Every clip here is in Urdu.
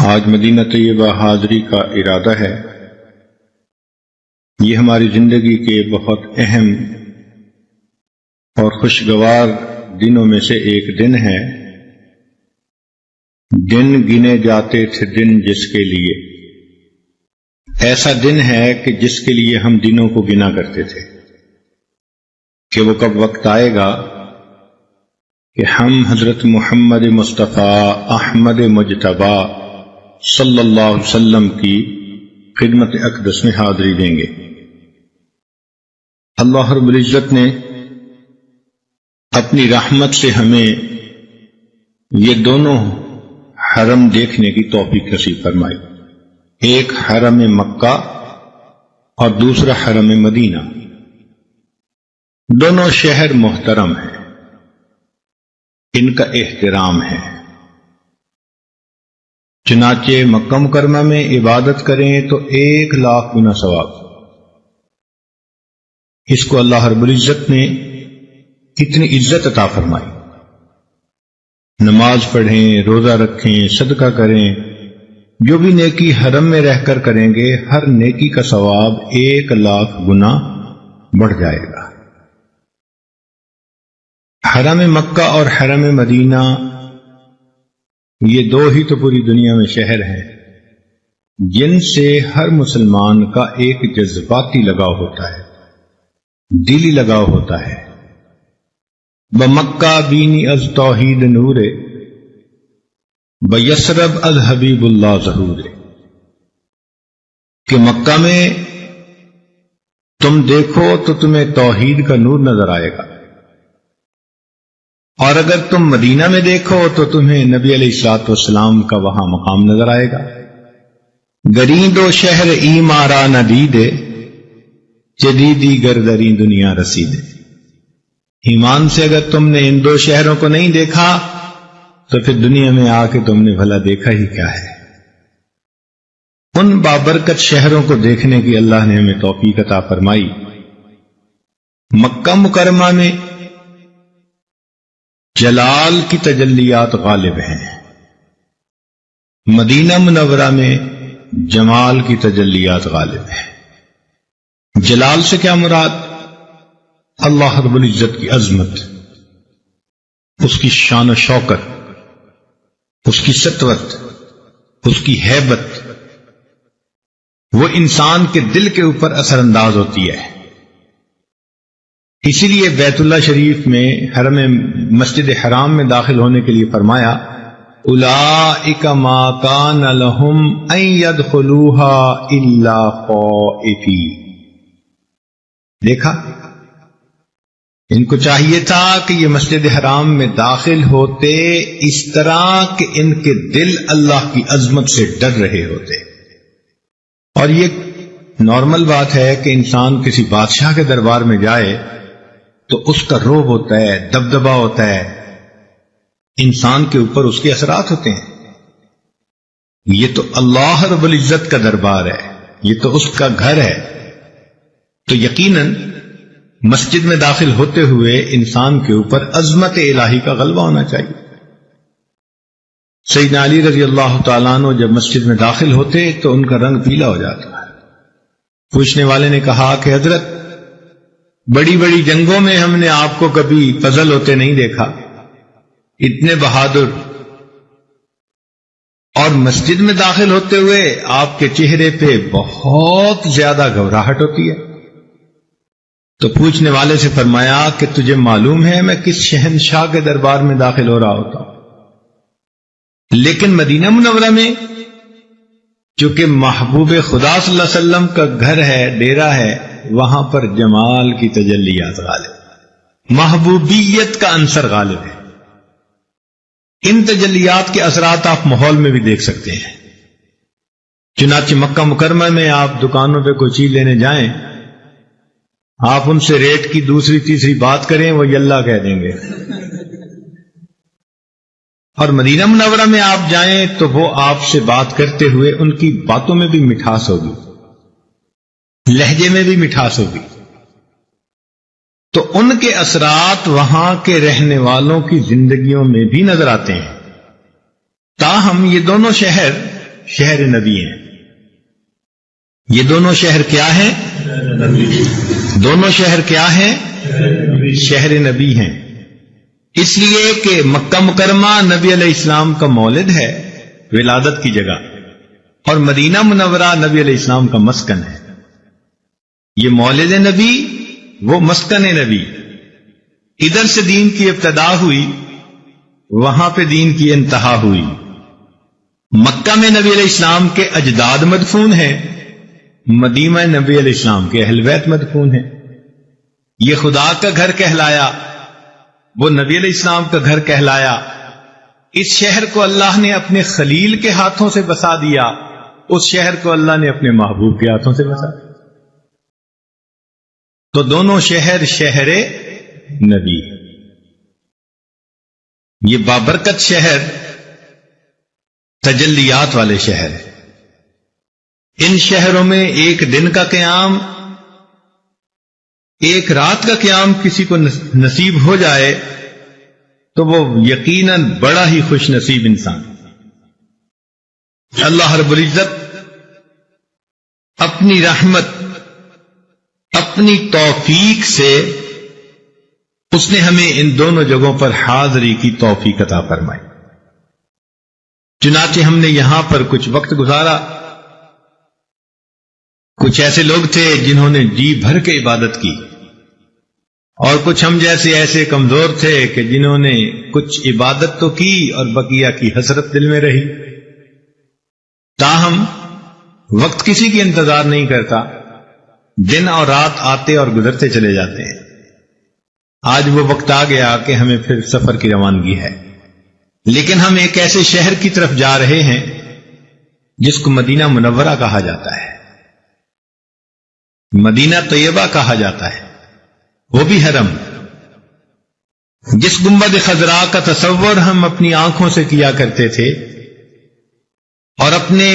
آج مدینہ طیبہ حاضری کا ارادہ ہے۔ یہ ہماری زندگی کے بہت اہم اور خوشگوار دنوں میں سے ایک دن ہے۔ دن گنے جاتے تھے دن جس کے لیے، ایسا دن ہے کہ جس کے لیے ہم دنوں کو گنا کرتے تھے کہ وہ کب وقت آئے گا کہ ہم حضرت محمد مصطفیٰ احمد مجتبی صلی اللہ علیہ وسلم کی خدمت اقدس میں حاضری دیں گے۔ اللہ رب العزت نے اپنی رحمت سے ہمیں یہ دونوں حرم دیکھنے کی توفیق نصیب فرمائی، ایک حرم مکہ اور دوسرا حرم مدینہ۔ دونوں شہر محترم ہیں، ان کا احترام ہے۔ چنانچہ مکہ مکرمہ میں عبادت کریں تو 1,00,000 گنا ثواب۔ اس کو اللہ رب العزت نے کتنی عزت عطا فرمائی۔ نماز پڑھیں، روزہ رکھیں، صدقہ کریں، جو بھی نیکی حرم میں رہ کر کریں گے ہر نیکی کا ثواب 1,00,000 گنا بڑھ جائے گا۔ حرم مکہ اور حرم مدینہ یہ دو ہی تو پوری دنیا میں شہر ہیں جن سے ہر مسلمان کا ایک جذباتی لگاؤ ہوتا ہے، دلی لگاؤ ہوتا ہے۔ بمکہ بینی از توحید نورے، بیسرب از حبیب اللہ ظہورے، کہ مکہ میں تم دیکھو تو تمہیں توحید کا نور نظر آئے گا، اور اگر تم مدینہ میں دیکھو تو تمہیں نبی علیہ الصلوۃ والسلام کا وہاں مقام نظر آئے گا۔ گریند و شہر ایمارا ندیدے، جدیدی گردری دنیا رسیدے۔ ایمان سے اگر تم نے ان دو شہروں کو نہیں دیکھا تو پھر دنیا میں آ کے تم نے بھلا دیکھا ہی کیا ہے۔ ان بابرکت شہروں کو دیکھنے کی اللہ نے ہمیں توفیق عطا فرمائی۔ مکہ مکرمہ میں جلال کی تجلیات غالب ہیں، مدینہ منورہ میں جمال کی تجلیات غالب ہیں۔ جلال سے کیا مراد؟ اللہ رب العزت کی عظمت، اس کی شان و شوکت، اس کی سطوت، اس کی ہیبت، وہ انسان کے دل کے اوپر اثر انداز ہوتی ہے۔ اسی لیے بیت اللہ شریف میں حرم مسجد حرام میں داخل ہونے کے لیے فرمایا اولئک ما کان لہم ان یدخلوها الا خائفین۔ دیکھا، ان کو چاہیے تھا کہ یہ مسجد حرام میں داخل ہوتے اس طرح کہ ان کے دل اللہ کی عظمت سے ڈر رہے ہوتے۔ اور یہ نارمل بات ہے کہ انسان کسی بادشاہ کے دربار میں جائے تو اس کا روب ہوتا ہے، دبدبا ہوتا ہے، انسان کے اوپر اس کے اثرات ہوتے ہیں۔ یہ تو اللہ رب العزت کا دربار ہے، یہ تو اس کا گھر ہے، تو یقیناً مسجد میں داخل ہوتے ہوئے انسان کے اوپر عظمت الہی کا غلبہ ہونا چاہیے۔ سیدنا علی رضی اللہ تعالیٰ عنہ جب مسجد میں داخل ہوتے تو ان کا رنگ پیلا ہو جاتا ہے۔ پوچھنے والے نے کہا کہ حضرت، بڑی بڑی جنگوں میں ہم نے آپ کو کبھی فضل ہوتے نہیں دیکھا، اتنے بہادر، اور مسجد میں داخل ہوتے ہوئے آپ کے چہرے پہ بہت زیادہ گھبراہٹ ہوتی ہے۔ تو پوچھنے والے سے فرمایا کہ تجھے معلوم ہے میں کس شہنشاہ کے دربار میں داخل ہو رہا ہوتا ہوں؟ لیکن مدینہ منورہ میں چونکہ محبوب خدا صلی اللہ علیہ وسلم کا گھر ہے، ڈیرا ہے، وہاں پر جمال کی تجلیات غالب، محبوبیت کا عنصر غالب ہے۔ ان تجلیات کے اثرات آپ ماحول میں بھی دیکھ سکتے ہیں۔ چنانچہ مکہ مکرمہ میں آپ دکانوں پہ کوئی چیز لینے جائیں، آپ ان سے ریٹ کی دوسری تیسری بات کریں، وہ یلا کہہ دیں گے۔ اور مدینہ منورہ میں آپ جائیں تو وہ آپ سے بات کرتے ہوئے ان کی باتوں میں بھی مٹھاس ہوگی، لہجے میں بھی مٹھاس ہوگی۔ تو ان کے اثرات وہاں کے رہنے والوں کی زندگیوں میں بھی نظر آتے ہیں۔ تاہم یہ دونوں شہر شہر نبی ہیں. یہ دونوں شہر کیا ہیں؟ دونوں شہر کیا ہیں؟ شہر نبی ہیں. اس لیے کہ مکہ مکرمہ نبی علیہ السلام کا مولد ہے، ولادت کی جگہ، اور مدینہ منورہ نبی علیہ السلام کا مسکن ہے. یہ مولد نبی، وہ مسکن نبی. ادھر سے دین کی ابتدا ہوئی، وہاں پہ دین کی انتہا ہوئی. مکہ میں نبی علیہ السلام کے اجداد مدفون ہیں، مدینہ نبی علیہ السلام کے اہل بیت مدفون ہیں. یہ خدا کا گھر کہلایا، وہ نبی علیہ السلام کا گھر کہلایا. اس شہر کو اللہ نے اپنے خلیل کے ہاتھوں سے بسا دیا، اس شہر کو اللہ نے اپنے محبوب کے ہاتھوں سے بسا دیا. تو دونوں شہر شہر نبی. یہ بابرکت شہر تجلیات والے شہر ہے. ان شہروں میں ایک دن کا قیام، ایک رات کا قیام کسی کو نصیب ہو جائے تو وہ یقیناً بڑا ہی خوش نصیب انسان. اللہ رب العزت اپنی رحمت، اپنی توفیق سے اس نے ہمیں ان دونوں جگہوں پر حاضری کی توفیق عطا فرمائی. چنانچہ ہم نے یہاں پر کچھ وقت گزارا. کچھ ایسے لوگ تھے جنہوں نے جی بھر کے عبادت کی، اور کچھ ہم جیسے ایسے کمزور تھے کہ جنہوں نے کچھ عبادت تو کی اور بقیہ کی حسرت دل میں رہی. تاہم وقت کسی کی انتظار نہیں کرتا، دن اور رات آتے اور گزرتے چلے جاتے ہیں. آج وہ وقت آ گیا کہ ہمیں پھر سفر کی روانگی ہے، لیکن ہم ایک ایسے شہر کی طرف جا رہے ہیں جس کو مدینہ منورہ کہا جاتا ہے، مدینہ طیبہ کہا جاتا ہے، وہ بھی حرم. جس گنبد خضراء کا تصور ہم اپنی آنکھوں سے کیا کرتے تھے، اور اپنے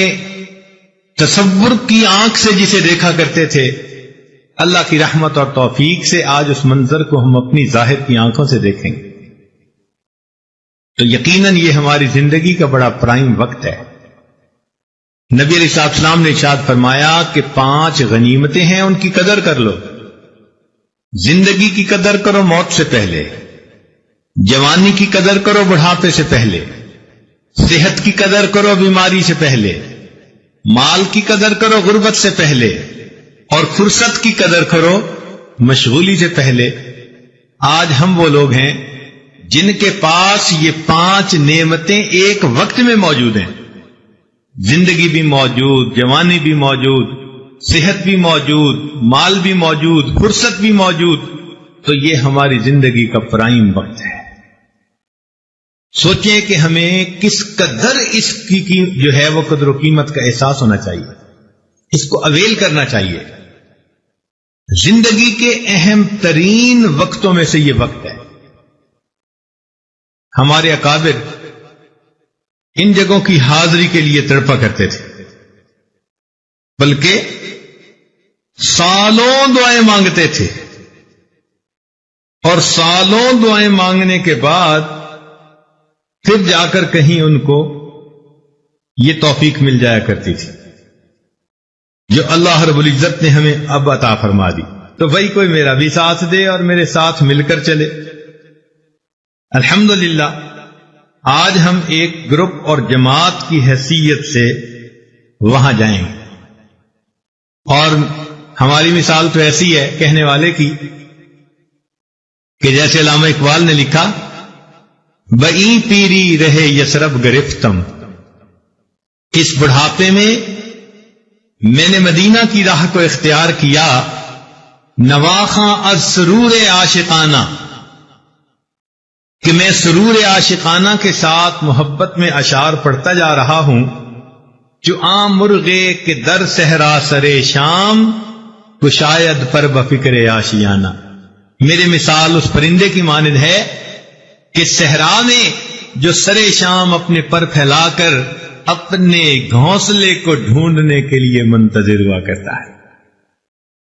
تصور کی آنکھ سے جسے دیکھا کرتے تھے، اللہ کی رحمت اور توفیق سے آج اس منظر کو ہم اپنی ظاہر کی آنکھوں سے دیکھیں گے. تو یقیناً یہ ہماری زندگی کا بڑا پرائم وقت ہے. نبی علیہ السلام نے ارشاد فرمایا کہ 5 غنیمتیں ہیں، ان کی قدر کر لو. زندگی کی قدر کرو موت سے پہلے، جوانی کی قدر کرو بڑھاپے سے پہلے، صحت کی قدر کرو بیماری سے پہلے، مال کی قدر کرو غربت سے پہلے، اور فرصت کی قدر کرو مشغولی سے پہلے. آج ہم وہ لوگ ہیں جن کے پاس یہ 5 نعمتیں ایک وقت میں موجود ہیں. زندگی بھی موجود، جوانی بھی موجود، صحت بھی موجود، مال بھی موجود، فرصت بھی موجود. تو یہ ہماری زندگی کا پرائم وقت ہے. سوچیں کہ ہمیں کس قدر اس کی جو ہے وہ قدر و قیمت کا احساس ہونا چاہیے، اس کو اویل کرنا چاہیے. زندگی کے اہم ترین وقتوں میں سے یہ وقت ہے. ہمارے اکابر ان جگہوں کی حاضری کے لیے تڑپا کرتے تھے، بلکہ سالوں دعائیں مانگتے تھے، اور سالوں دعائیں مانگنے کے بعد پھر جا کر کہیں ان کو یہ توفیق مل جایا کرتی تھی جو اللہ رب العزت نے ہمیں اب عطا فرما دی. تو بھائی کوئی میرا بھی ساتھ دے اور میرے ساتھ مل کر چلے. الحمدللہ آج ہم ایک گروپ اور جماعت کی حیثیت سے وہاں جائیں گے، اور ہماری مثال تو ایسی ہے کہنے والے کی کہ جیسے علامہ اقبال نے لکھا، بئی پیری رہے یسرب گرفتم. اس بڑھاپے میں نے مدینہ کی راہ کو اختیار کیا، نواخاں از سرور عاشقانہ، کہ میں سرور عاشقانہ کے ساتھ محبت میں اشعار پڑھتا جا رہا ہوں. جو عام مرغے کے در صحرا سرے شام، کو شاید پر بفکر آشیانہ. میری مثال اس پرندے کی مانند ہے کہ صحرا میں جو سرے شام اپنے پر پھیلا کر اپنے گھونسلے کو ڈھونڈنے کے لیے منتظر ہوا کرتا ہے.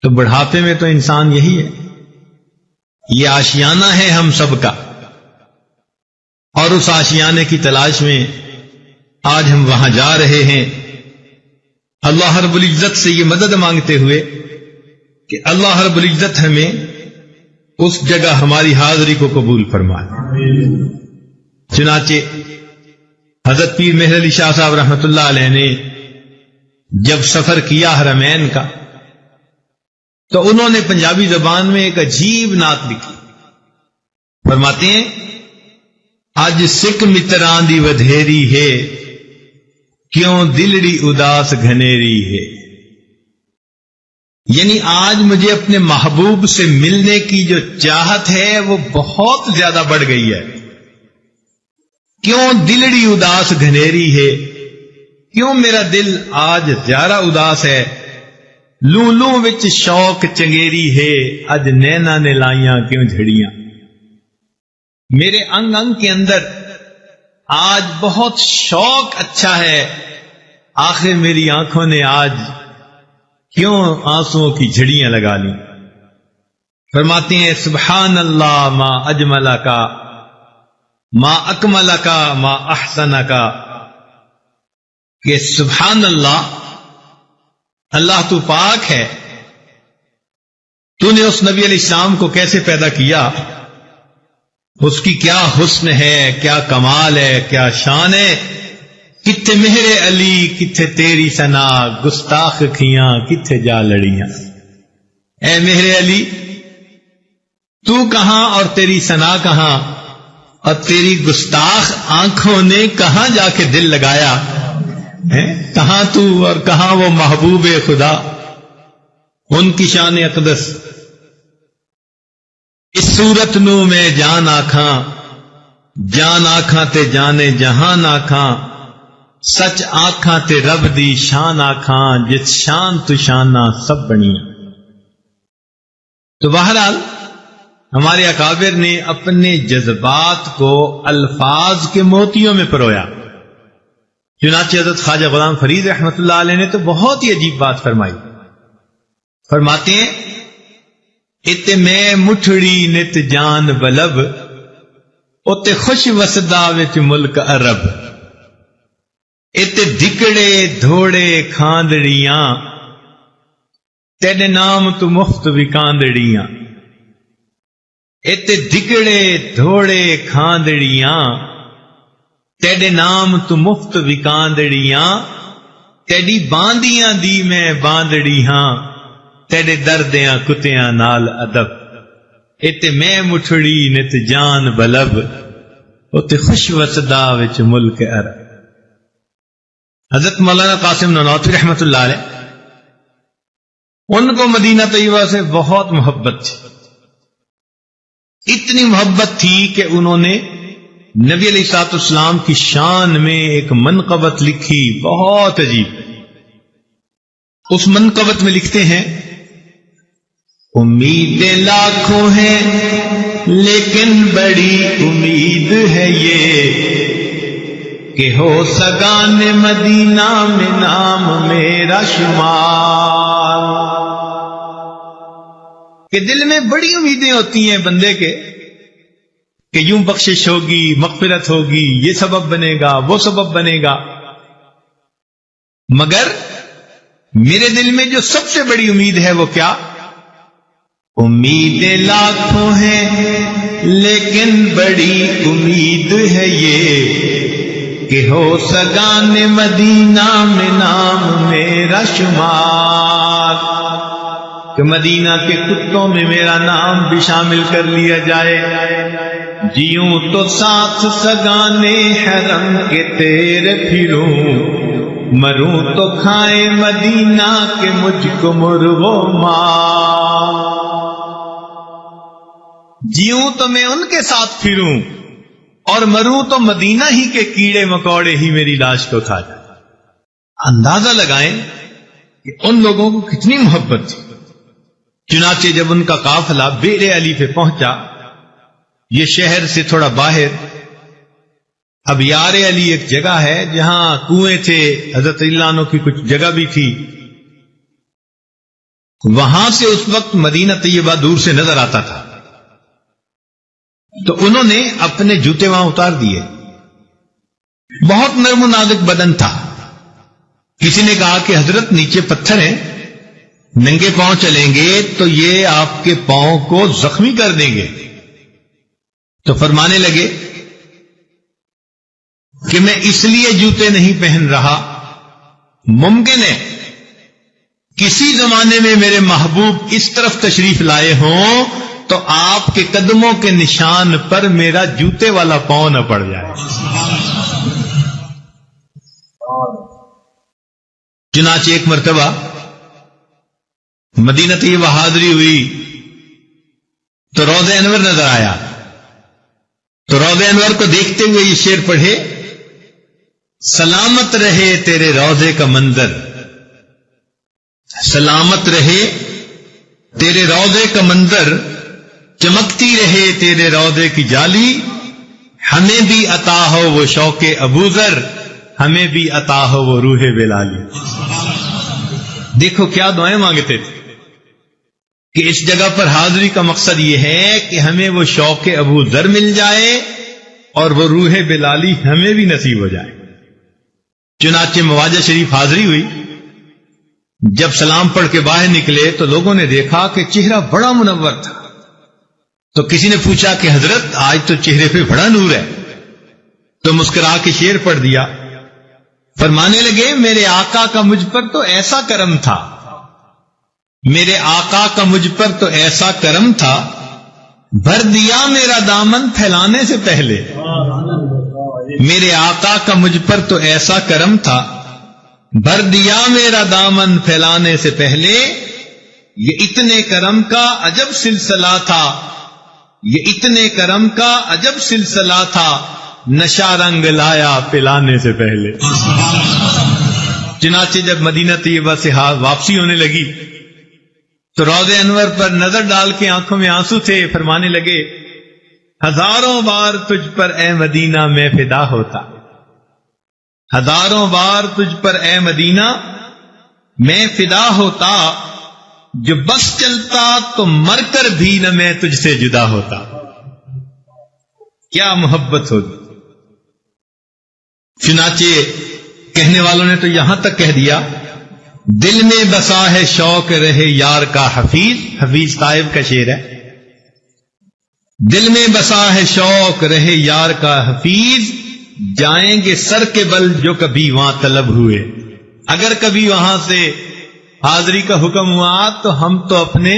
تو بڑھاپے میں تو انسان یہی ہے، یہ آشیانہ ہے ہم سب کا، اور اس آشیانے کی تلاش میں آج ہم وہاں جا رہے ہیں اللہ رب العزت سے یہ مدد مانگتے ہوئے کہ اللہ رب العزت ہمیں اس جگہ ہماری حاضری کو قبول فرمائے. چنانچہ حضرت پیر مہر علی شاہ صاحب رحمۃ اللہ علیہ نے جب سفر کیا حرمین کا تو انہوں نے پنجابی زبان میں ایک عجیب نعت لکھی. فرماتے ہیں اج سکھ متران دی ودھیری ہے کیوں دلڑی اداس گھنیری ہے. یعنی آج مجھے اپنے محبوب سے ملنے کی جو چاہت ہے وہ بہت زیادہ بڑھ گئی ہے. کیوں دلڑی اداس گھنیری ہے، کیوں میرا دل آج زیادہ اداس ہے. لوں لوں وچ شوق چنگیری ہے اج نینا نے لائیاں کیوں جھڑیاں. میرے انگ انگ کے اندر آج بہت شوق اچھا ہے، آخر میری آنکھوں نے آج کیوں آنسوؤں کی جھڑیاں لگا لی. فرماتے ہیں سبحان اللہ ما اجمل کا ما اکمل کا ما احسن کا، کہ سبحان اللہ، اللہ تو پاک ہے، تو نے اس نبی علیہ السلام کو کیسے پیدا کیا، اس کی کیا حسن ہے، کیا کمال ہے، کیا شان ہے. کتھے مہر علی کتھے تیری ثنا، گستاخ کھیاں کتھے جا لڑیاں. اے مہر علی تو کہاں اور تیری ثنا کہاں، اور تیری گستاخ آنکھوں نے کہاں جا کے دل لگایا. کہاں تو اور کہاں وہ محبوب خدا، ان کی شان اقدس. اس صورت نو میں جان آکھاں، جان آکھاں تے جانے جہان آکھاں، سچ آکھاں تے رب دی شان آکھاں، جس شان تو شانہ سب بنیاں. تو بہرحال ہمارے اکابر نے اپنے جذبات کو الفاظ کے موتیوں میں پرویا. چنانچہ حضرت خواجہ غلام فرید رحمۃ اللہ علیہ نے تو بہت ہی عجیب بات فرمائی. فرماتے ہیں ات میں مٹھڑی نت جان بلب، ات خوش وسدا وچ ملک عرب. ات دکڑے دھوڑے کھاندڑیاں، تیرے نام تو مفت وکاندڑیاں. ات دکڑے دھوڑے کھاندڑیاں، تیرے نام تو مفت وکاندڑیاں. تیری باندیاں دی میں باندڑی ہاں، تیرے دردیاں کتیاں نال ادب. ات میں مٹھڑی نت جان بلب، ات خوش وسدا وچ ملک عرب. حضرت مولانا قاسم نانوتوی رحمۃ اللہ علیہ، ان کو مدینہ طیبہ سے بہت محبت تھی. اتنی محبت تھی کہ انہوں نے نبی علیہ الصلوۃ والسلام کی شان میں ایک منقبت لکھی بہت عجیب. اس منقبت میں لکھتے ہیں امیدیں لاکھوں ہیں لیکن بڑی امید ہے یہ، کہ ہو سگان مدینہ میں نام میرا شمار. کہ دل میں بڑی امیدیں ہوتی ہیں بندے کے کہ یوں بخشش ہوگی، مغفرت ہوگی، یہ سبب بنے گا، وہ سبب بنے گا. مگر میرے دل میں جو سب سے بڑی امید ہے وہ کیا؟ امیدیں لاکھوں ہیں لیکن بڑی امید ہے یہ، کہ ہو سگان مدینہ میں نام میرا شمار. کہ مدینہ کے کتوں میں میرا نام بھی شامل کر لیا جائے. جیوں تو ساتھ سگانے حرم کے تیرے پھروں، مروں تو کھائے مدینہ کے مجھ کو مرغو ماں. جیوں تو میں ان کے ساتھ پھروں اور مروں تو مدینہ ہی کے کیڑے مکوڑے ہی میری لاش کو کھا جائے. اندازہ لگائیں کہ ان لوگوں کو کتنی محبت تھی. چنانچہ جب ان کا قافلہ بیر علی پہ پہنچا، یہ شہر سے تھوڑا باہر، اب یار علی ایک جگہ ہے جہاں کنویں تھے، حضرت اللہ عنہ کی کچھ جگہ بھی تھی، وہاں سے اس وقت مدینہ طیبہ دور سے نظر آتا تھا. تو انہوں نے اپنے جوتے وہاں اتار دیے. بہت نرم و نازک بدن تھا، کسی نے کہا کہ حضرت نیچے پتھر ہیں، ننگے پاؤں چلیں گے تو یہ آپ کے پاؤں کو زخمی کر دیں گے. تو فرمانے لگے کہ میں اس لیے جوتے نہیں پہن رہا، ممکن ہے کسی زمانے میں میرے محبوب اس طرف تشریف لائے ہوں تو آپ کے قدموں کے نشان پر میرا جوتے والا پاؤں نہ پڑ جائے. چنانچہ ایک مرتبہ مدینہ طیبہ حاضری ہوئی تو روضہ انور نظر آیا، تو روضہ انور کو دیکھتے ہوئے یہ شعر پڑھے: سلامت رہے تیرے روضے کا منظر، سلامت رہے تیرے روضے کا منظر، چمکتی رہے تیرے روضے کی جالی، ہمیں بھی عطا ہو وہ شوق ابوذر، ہمیں بھی عطا ہو وہ روح بلالی. دیکھو کیا دعائیں مانگتے تھے کہ اس جگہ پر حاضری کا مقصد یہ ہے کہ ہمیں وہ شوق ابوذر مل جائے اور وہ روح بلالی ہمیں بھی نصیب ہو جائے. چنانچہ مواجہ شریف حاضری ہوئی. جب سلام پڑھ کے باہر نکلے تو لوگوں نے دیکھا کہ چہرہ بڑا منور تھا. تو کسی نے پوچھا کہ حضرت آج تو چہرے پہ بڑا نور ہے. تو مسکرا کے شعر پڑھ دیا. فرمانے لگے میرے آقا کا مجھ پر تو ایسا کرم تھا، میرے آقا کا مجھ پر تو ایسا کرم تھا، بھر دیا میرا دامن پھیلانے سے پہلے. میرے آقا کا مجھ پر تو ایسا کرم تھا، بھر دیا میرا دامن پھیلانے سے پہلے. یہ اتنے کرم کا عجب سلسلہ تھا، یہ اتنے کرم کا عجب سلسلہ تھا، نشہ رنگ لایا پلانے سے پہلے. چنانچہ جب مدینہ طیبہ سے واپسی ہونے لگی تو روضہ انور پر نظر ڈال کے آنکھوں میں آنسو تھے. فرمانے لگے ہزاروں بار تجھ پر اے مدینہ میں فدا ہوتا، ہزاروں بار تجھ پر اے مدینہ میں فدا ہوتا، جو بس چلتا تو مر کر بھی نہ میں تجھ سے جدا ہوتا. کیا محبت ہوگی. چنانچہ کہنے والوں نے تو یہاں تک کہہ دیا دل میں بسا ہے شوق رہے یار کا حفیظ. حفیظ طائب کا شعر ہے. دل میں بسا ہے شوق رہے یار کا حفیظ، جائیں گے سر کے بل جو کبھی وہاں طلب ہوئے. اگر کبھی وہاں سے حاضری کا حکم ہوا تو ہم تو اپنے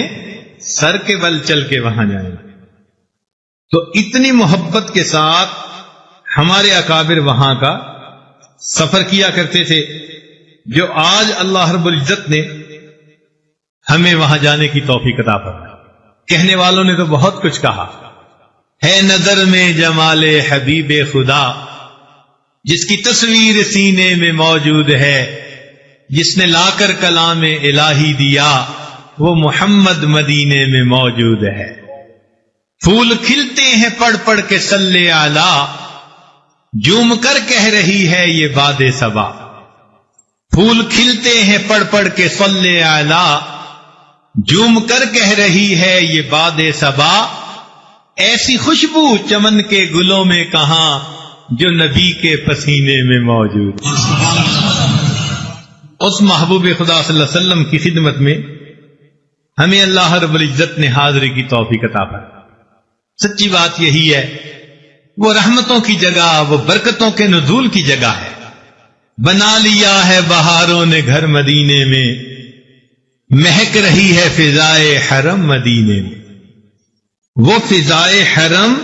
سر کے بل چل کے وہاں جائیں گے. تو اتنی محبت کے ساتھ ہمارے اکابر وہاں کا سفر کیا کرتے تھے، جو آج اللہ رب العزت نے ہمیں وہاں جانے کی توفیق عطا فرمائی. کہنے والوں نے تو بہت کچھ کہا ہے. نظر میں جمال حبیب خدا، جس کی تصویر سینے میں موجود ہے، جس نے لا کر کلام الہی دیا، وہ محمد مدینے میں موجود ہے. پھول کھلتے ہیں پڑھ پڑھ کے صلی اعلی، جوم کر کہہ رہی ہے یہ باد صبا. پھول کھلتے ہیں پڑھ پڑھ کے صلی اعلی، جوم کر کہہ رہی ہے یہ باد صبا. ایسی خوشبو چمن کے گلوں میں کہاں، جو نبی کے پسینے میں موجود. اس محبوب خدا صلی اللہ علیہ وسلم کی خدمت میں ہمیں اللہ رب العزت نے حاضری کی توفیق عطا فرمائی. سچی بات یہی ہے، وہ رحمتوں کی جگہ، وہ برکتوں کے نزول کی جگہ ہے. بنا لیا ہے بہاروں نے گھر مدینے میں، مہک رہی ہے فضائے حرم مدینے میں. وہ فضائے حرم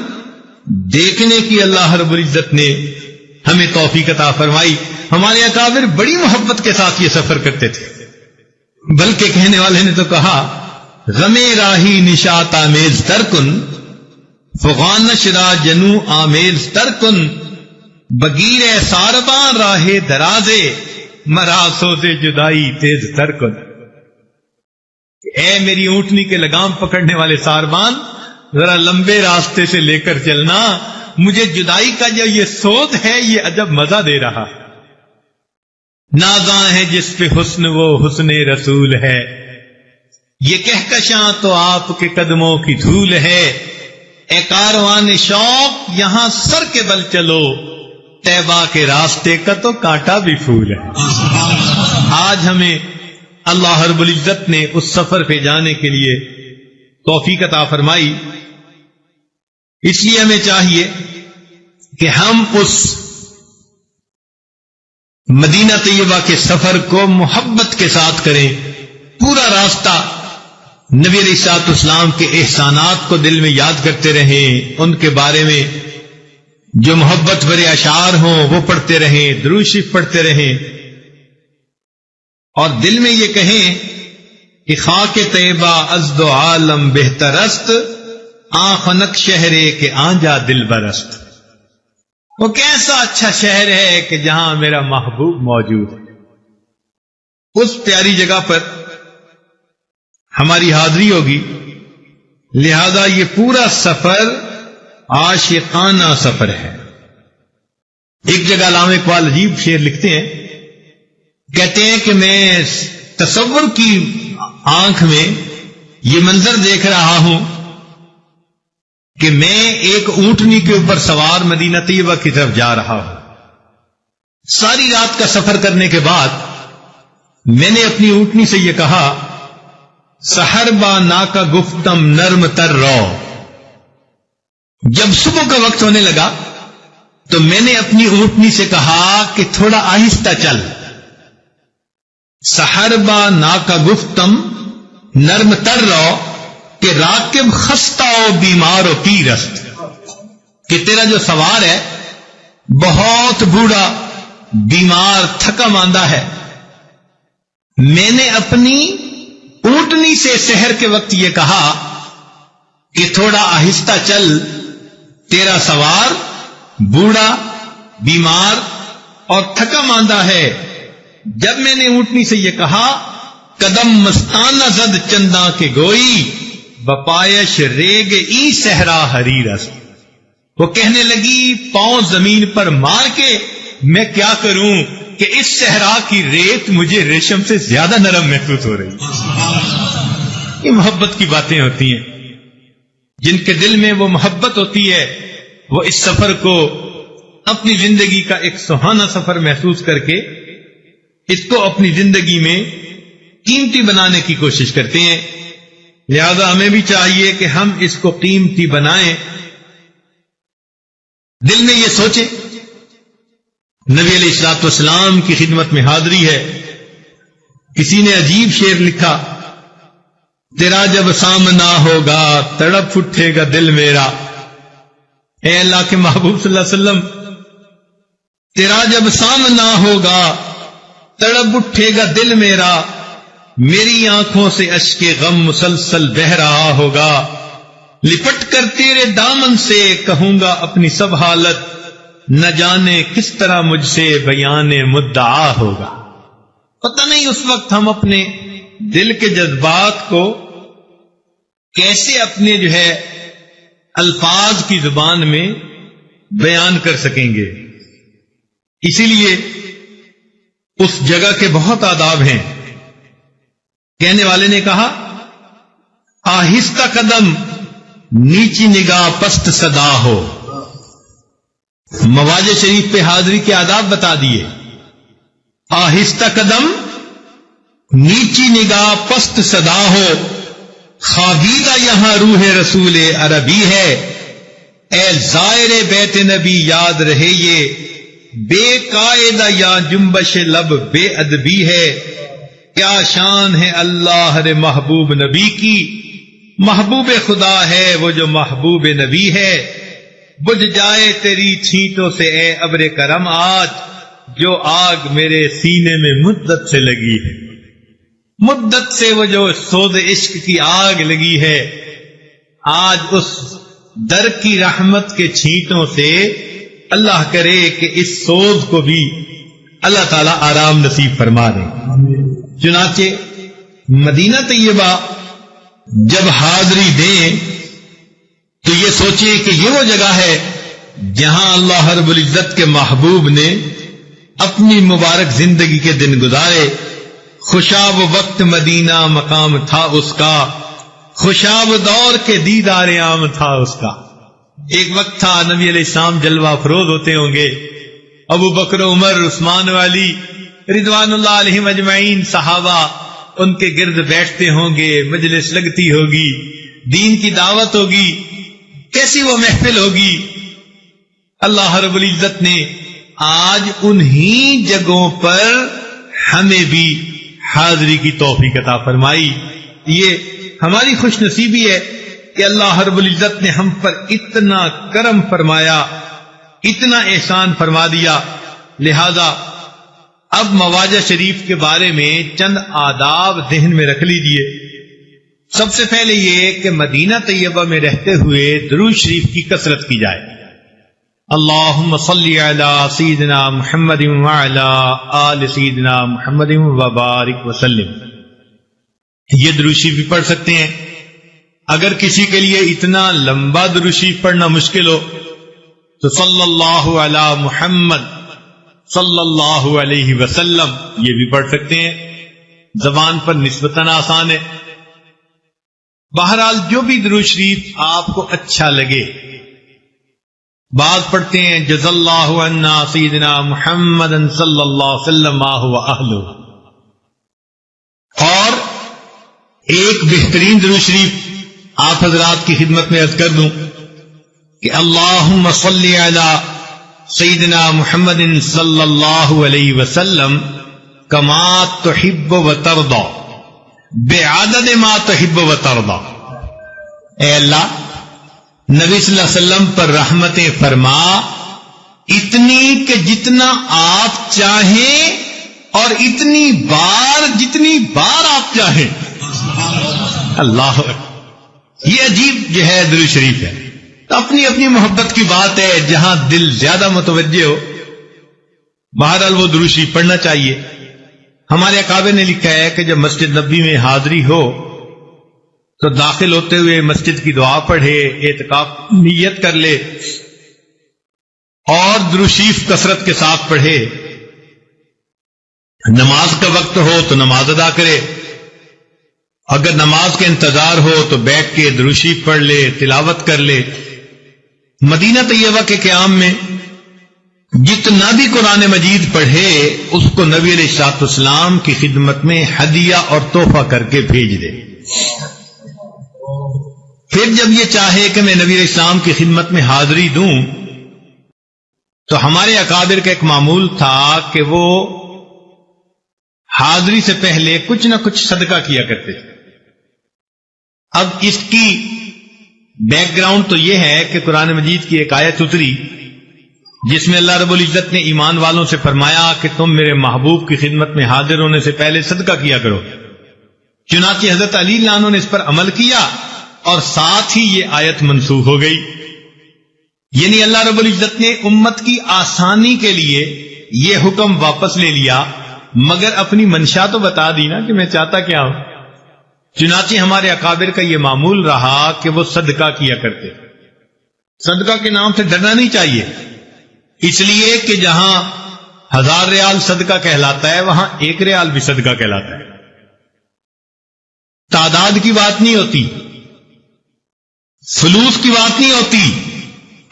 دیکھنے کی اللہ رب العزت نے ہمیں توفیق عطا فرمائی. ہمارے اکابر بڑی محبت کے ساتھ یہ سفر کرتے تھے، بلکہ کہنے والے نے تو کہا غم راہی نشاط آمیز ترکن، فغانش را جنو آمیز ترکن، بگیر سارباں راہ درازے، مراسو سے جدائی تیز ترکن. اے میری اونٹنی کے لگام پکڑنے والے ساربان، ذرا لمبے راستے سے لے کر چلنا، مجھے جدائی کا جو یہ سوز ہے یہ عجب مزہ دے رہا. نازاں ہے جس پہ حسن وہ حسن رسول ہے، یہ کہکشاں تو آپ کے قدموں کی دھول ہے. اے کاروان شوق یہاں سر کے بل چلو، طیبہ کے راستے کا تو کانٹا بھی پھول ہے. آج ہمیں اللہ رب العزت نے اس سفر پہ جانے کے لیے توفیق عطا فرمائی، اس لیے ہمیں چاہیے کہ ہم اس مدینہ طیبہ کے سفر کو محبت کے ساتھ کریں، پورا راستہ نبی علیہ الصلوۃ والسلام کے احسانات کو دل میں یاد کرتے رہیں، ان کے بارے میں جو محبت بھرے اشعار ہوں وہ پڑھتے رہیں، درود شریف پڑھتے رہیں، اور دل میں یہ کہیں کہ خاک طیبہ از دو عالم بہترست، آنخنک شہرے کے آنجا دل برست۔ وہ کیسا اچھا شہر ہے کہ جہاں میرا محبوب موجود ہے، اس پیاری جگہ پر ہماری حاضری ہوگی، لہذا یہ پورا سفر عاشقانہ سفر ہے۔ ایک جگہ علامہ اقبال عجیب شعر لکھتے ہیں، کہتے ہیں کہ میں تصور کی آنکھ میں یہ منظر دیکھ رہا ہوں کہ میں ایک اونٹنی کے اوپر سوار مدینہ طیبہ کی طرف جا رہا ہوں۔ ساری رات کا سفر کرنے کے بعد میں نے اپنی اونٹنی سے یہ کہا، سحر با نا کا گفتم نرم تر رو۔ جب صبح کا وقت ہونے لگا تو میں نے اپنی اونٹنی سے کہا کہ تھوڑا آہستہ چل۔ سحر با نا کا گفتم نرم تر رو کہ راکب خستہ و بیمار و پیرست، کہ تیرا جو سوار ہے بہت بوڑھا، بیمار، تھکا ماندہ ہے۔ میں نے اپنی اونٹنی سے سحر کے وقت یہ کہا کہ تھوڑا آہستہ چل، تیرا سوار بوڑھا، بیمار اور تھکا ماندہ ہے۔ جب میں نے اونٹنی سے یہ کہا، قدم مستانہ زد چنداں کے گوئی، بپایش ریگ ای صحرا حریرست۔ وہ کہنے لگی پاؤں زمین پر مار کے میں کیا کروں کہ اس صحرا کی ریت مجھے ریشم سے زیادہ نرم محسوس ہو رہی۔ یہ محبت کی باتیں ہوتی ہیں، جن کے دل میں وہ محبت ہوتی ہے وہ اس سفر کو اپنی زندگی کا ایک سہانا سفر محسوس کر کے اس کو اپنی زندگی میں قیمتی بنانے کی کوشش کرتے ہیں۔ لہذا ہمیں بھی چاہیے کہ ہم اس کو قیمتی بنائیں، دل میں یہ سوچیں۔ نبی علیہ الصلوۃ والسلام کی خدمت میں حاضری ہے۔ کسی نے عجیب شعر لکھا، تیرا جب سامنا ہوگا تڑپ اٹھے گا دل میرا۔ اے اللہ کے محبوب صلی اللہ علیہ وسلم، تیرا جب سامنا ہوگا تڑپ اٹھے گا دل میرا، میری آنکھوں سے اشک غم مسلسل بہ رہا ہوگا، لپٹ کر تیرے دامن سے کہوں گا اپنی سب حالت، نہ جانے کس طرح مجھ سے بیان مدعا ہوگا۔ پتہ نہیں اس وقت ہم اپنے دل کے جذبات کو کیسے اپنے الفاظ کی زبان میں بیان کر سکیں گے۔ اسی لیے اس جگہ کے بہت آداب ہیں۔ کہنے والے نے کہا، آہستہ قدم نیچی نگاہ پست صدا ہو۔ مواج شریف پہ حاضری کے آداب بتا دیے۔ آہستہ قدم نیچی نگاہ پست صدا ہو، خوابیدہ یہاں روح رسول عربی ہے، اے زائر بیت نبی یاد رہے یہ، بے قاعدہ یا جنبش لب بے ادبی ہے، کیا شان ہے اللہ رے محبوب نبی کی، محبوب خدا ہے وہ جو محبوب نبی ہے، بجھ جائے تیری چھینٹوں سے اے ابر کرم آج، جو آگ میرے سینے میں مدت سے لگی ہے۔ مدت سے وہ جو سوز عشق کی آگ لگی ہے، آج اس در کی رحمت کے چھینٹوں سے اللہ کرے کہ اس سوز کو بھی اللہ تعالی آرام نصیب فرما دے۔ چنانچہ مدینہ طیبہ جب حاضری دیں تو یہ سوچیں کہ یہ وہ جگہ ہے جہاں اللہ رب العزت کے محبوب نے اپنی مبارک زندگی کے دن گزارے۔ خوشاب وقت مدینہ مقام تھا اس کا، خوشاب دور کے دیدار عام تھا اس کا۔ ایک وقت تھا نبی علیہ السلام جلوہ افروز ہوتے ہوں گے، ابو بکر، عمر، عثمان والی رضوان اللہ علیہم اجمعین صحابہ ان کے گرد بیٹھتے ہوں گے، مجلس لگتی ہوگی، دین کی دعوت ہوگی، کیسی وہ محفل ہوگی۔ اللہ رب العزت نے آج انہی جگہوں پر ہمیں بھی حاضری کی توفیق عطا فرمائی۔ یہ ہماری خوش نصیبی ہے کہ اللہ رب العزت نے ہم پر اتنا کرم فرمایا، اتنا احسان فرما دیا۔ لہذا اب مواجہ شریف کے بارے میں چند آداب ذہن میں رکھ لیجئے۔ سب سے پہلے یہ کہ مدینہ طیبہ میں رہتے ہوئے درود شریف کی کثرت کی جائے۔ اللہم صلی علی سیدنا محمد وعلی آل سیدنا محمد وبارک وسلم۔ یہ درود شریف بھی پڑھ سکتے ہیں۔ اگر کسی کے لیے اتنا لمبا درود شریف پڑھنا مشکل ہو تو صلی اللہ علی محمد صلی اللہ علیہ وسلم یہ بھی پڑھ سکتے ہیں، زبان پر نسبتاً آسان ہے۔ بہرحال جو بھی درود شریف آپ کو اچھا لگے، بعض پڑھتے ہیں جز اللہ عنا سیدنا محمد صلی اللہ علیہ وسلم و اہلہ، اور ایک بہترین درود شریف آپ حضرات کی خدمت میں عرض کر دوں کہ اللہم صلی علی سیدنا محمد صلی اللہ علیہ وسلم کما تحب و ترضی بعدد ما تحب و ترضی۔ اے اللہ، نبی صلی اللہ علیہ وسلم پر رحمتیں فرما اتنی کہ جتنا آپ چاہیں اور اتنی بار جتنی بار آپ چاہیں۔ اللہ، یہ عجیب جو ہے درود شریف ہے۔ تو اپنی اپنی محبت کی بات ہے، جہاں دل زیادہ متوجہ ہو بہرحال وہ درود شریف پڑھنا چاہیے۔ ہمارے اکابر نے لکھا ہے کہ جب مسجد نبوی میں حاضری ہو تو داخل ہوتے ہوئے مسجد کی دعا پڑھے، اعتکاف نیت کر لے اور درود شریف کثرت کے ساتھ پڑھے۔ نماز کا وقت ہو تو نماز ادا کرے، اگر نماز کا انتظار ہو تو بیٹھ کے درود شریف پڑھ لے، تلاوت کر لے۔ مدینہ طیبہ کے قیام میں جتنا بھی قرآن مجید پڑھے اس کو نبی علیہ الصلوۃ والسلام کی خدمت میں ہدیہ اور تحفہ کر کے بھیج دے۔ پھر جب یہ چاہے کہ میں نبی علیہ السلام کی خدمت میں حاضری دوں تو ہمارے اکابر کا ایک معمول تھا کہ وہ حاضری سے پہلے کچھ نہ کچھ صدقہ کیا کرتے تھے۔ اب اس کی بیک گراؤنڈ تو یہ ہے کہ قرآن مجید کی ایک آیت اتری جس میں اللہ رب العزت نے ایمان والوں سے فرمایا کہ تم میرے محبوب کی خدمت میں حاضر ہونے سے پہلے صدقہ کیا کرو۔ چنانچہ حضرت علی اللہ عنہ نے اس پر عمل کیا اور ساتھ ہی یہ آیت منسوخ ہو گئی۔ یعنی اللہ رب العزت نے امت کی آسانی کے لیے یہ حکم واپس لے لیا، مگر اپنی منشا تو بتا دی نا کہ میں چاہتا کیا ہوں۔ چنانچہ ہمارے اکابر کا یہ معمول رہا کہ وہ صدقہ کیا کرتے۔ صدقہ کے نام سے ڈرنا نہیں چاہیے، اس لیے کہ جہاں 1000 ریال صدقہ کہلاتا ہے وہاں 1 ریال بھی صدقہ کہلاتا ہے۔ تعداد کی بات نہیں ہوتی، فلوس کی بات نہیں ہوتی،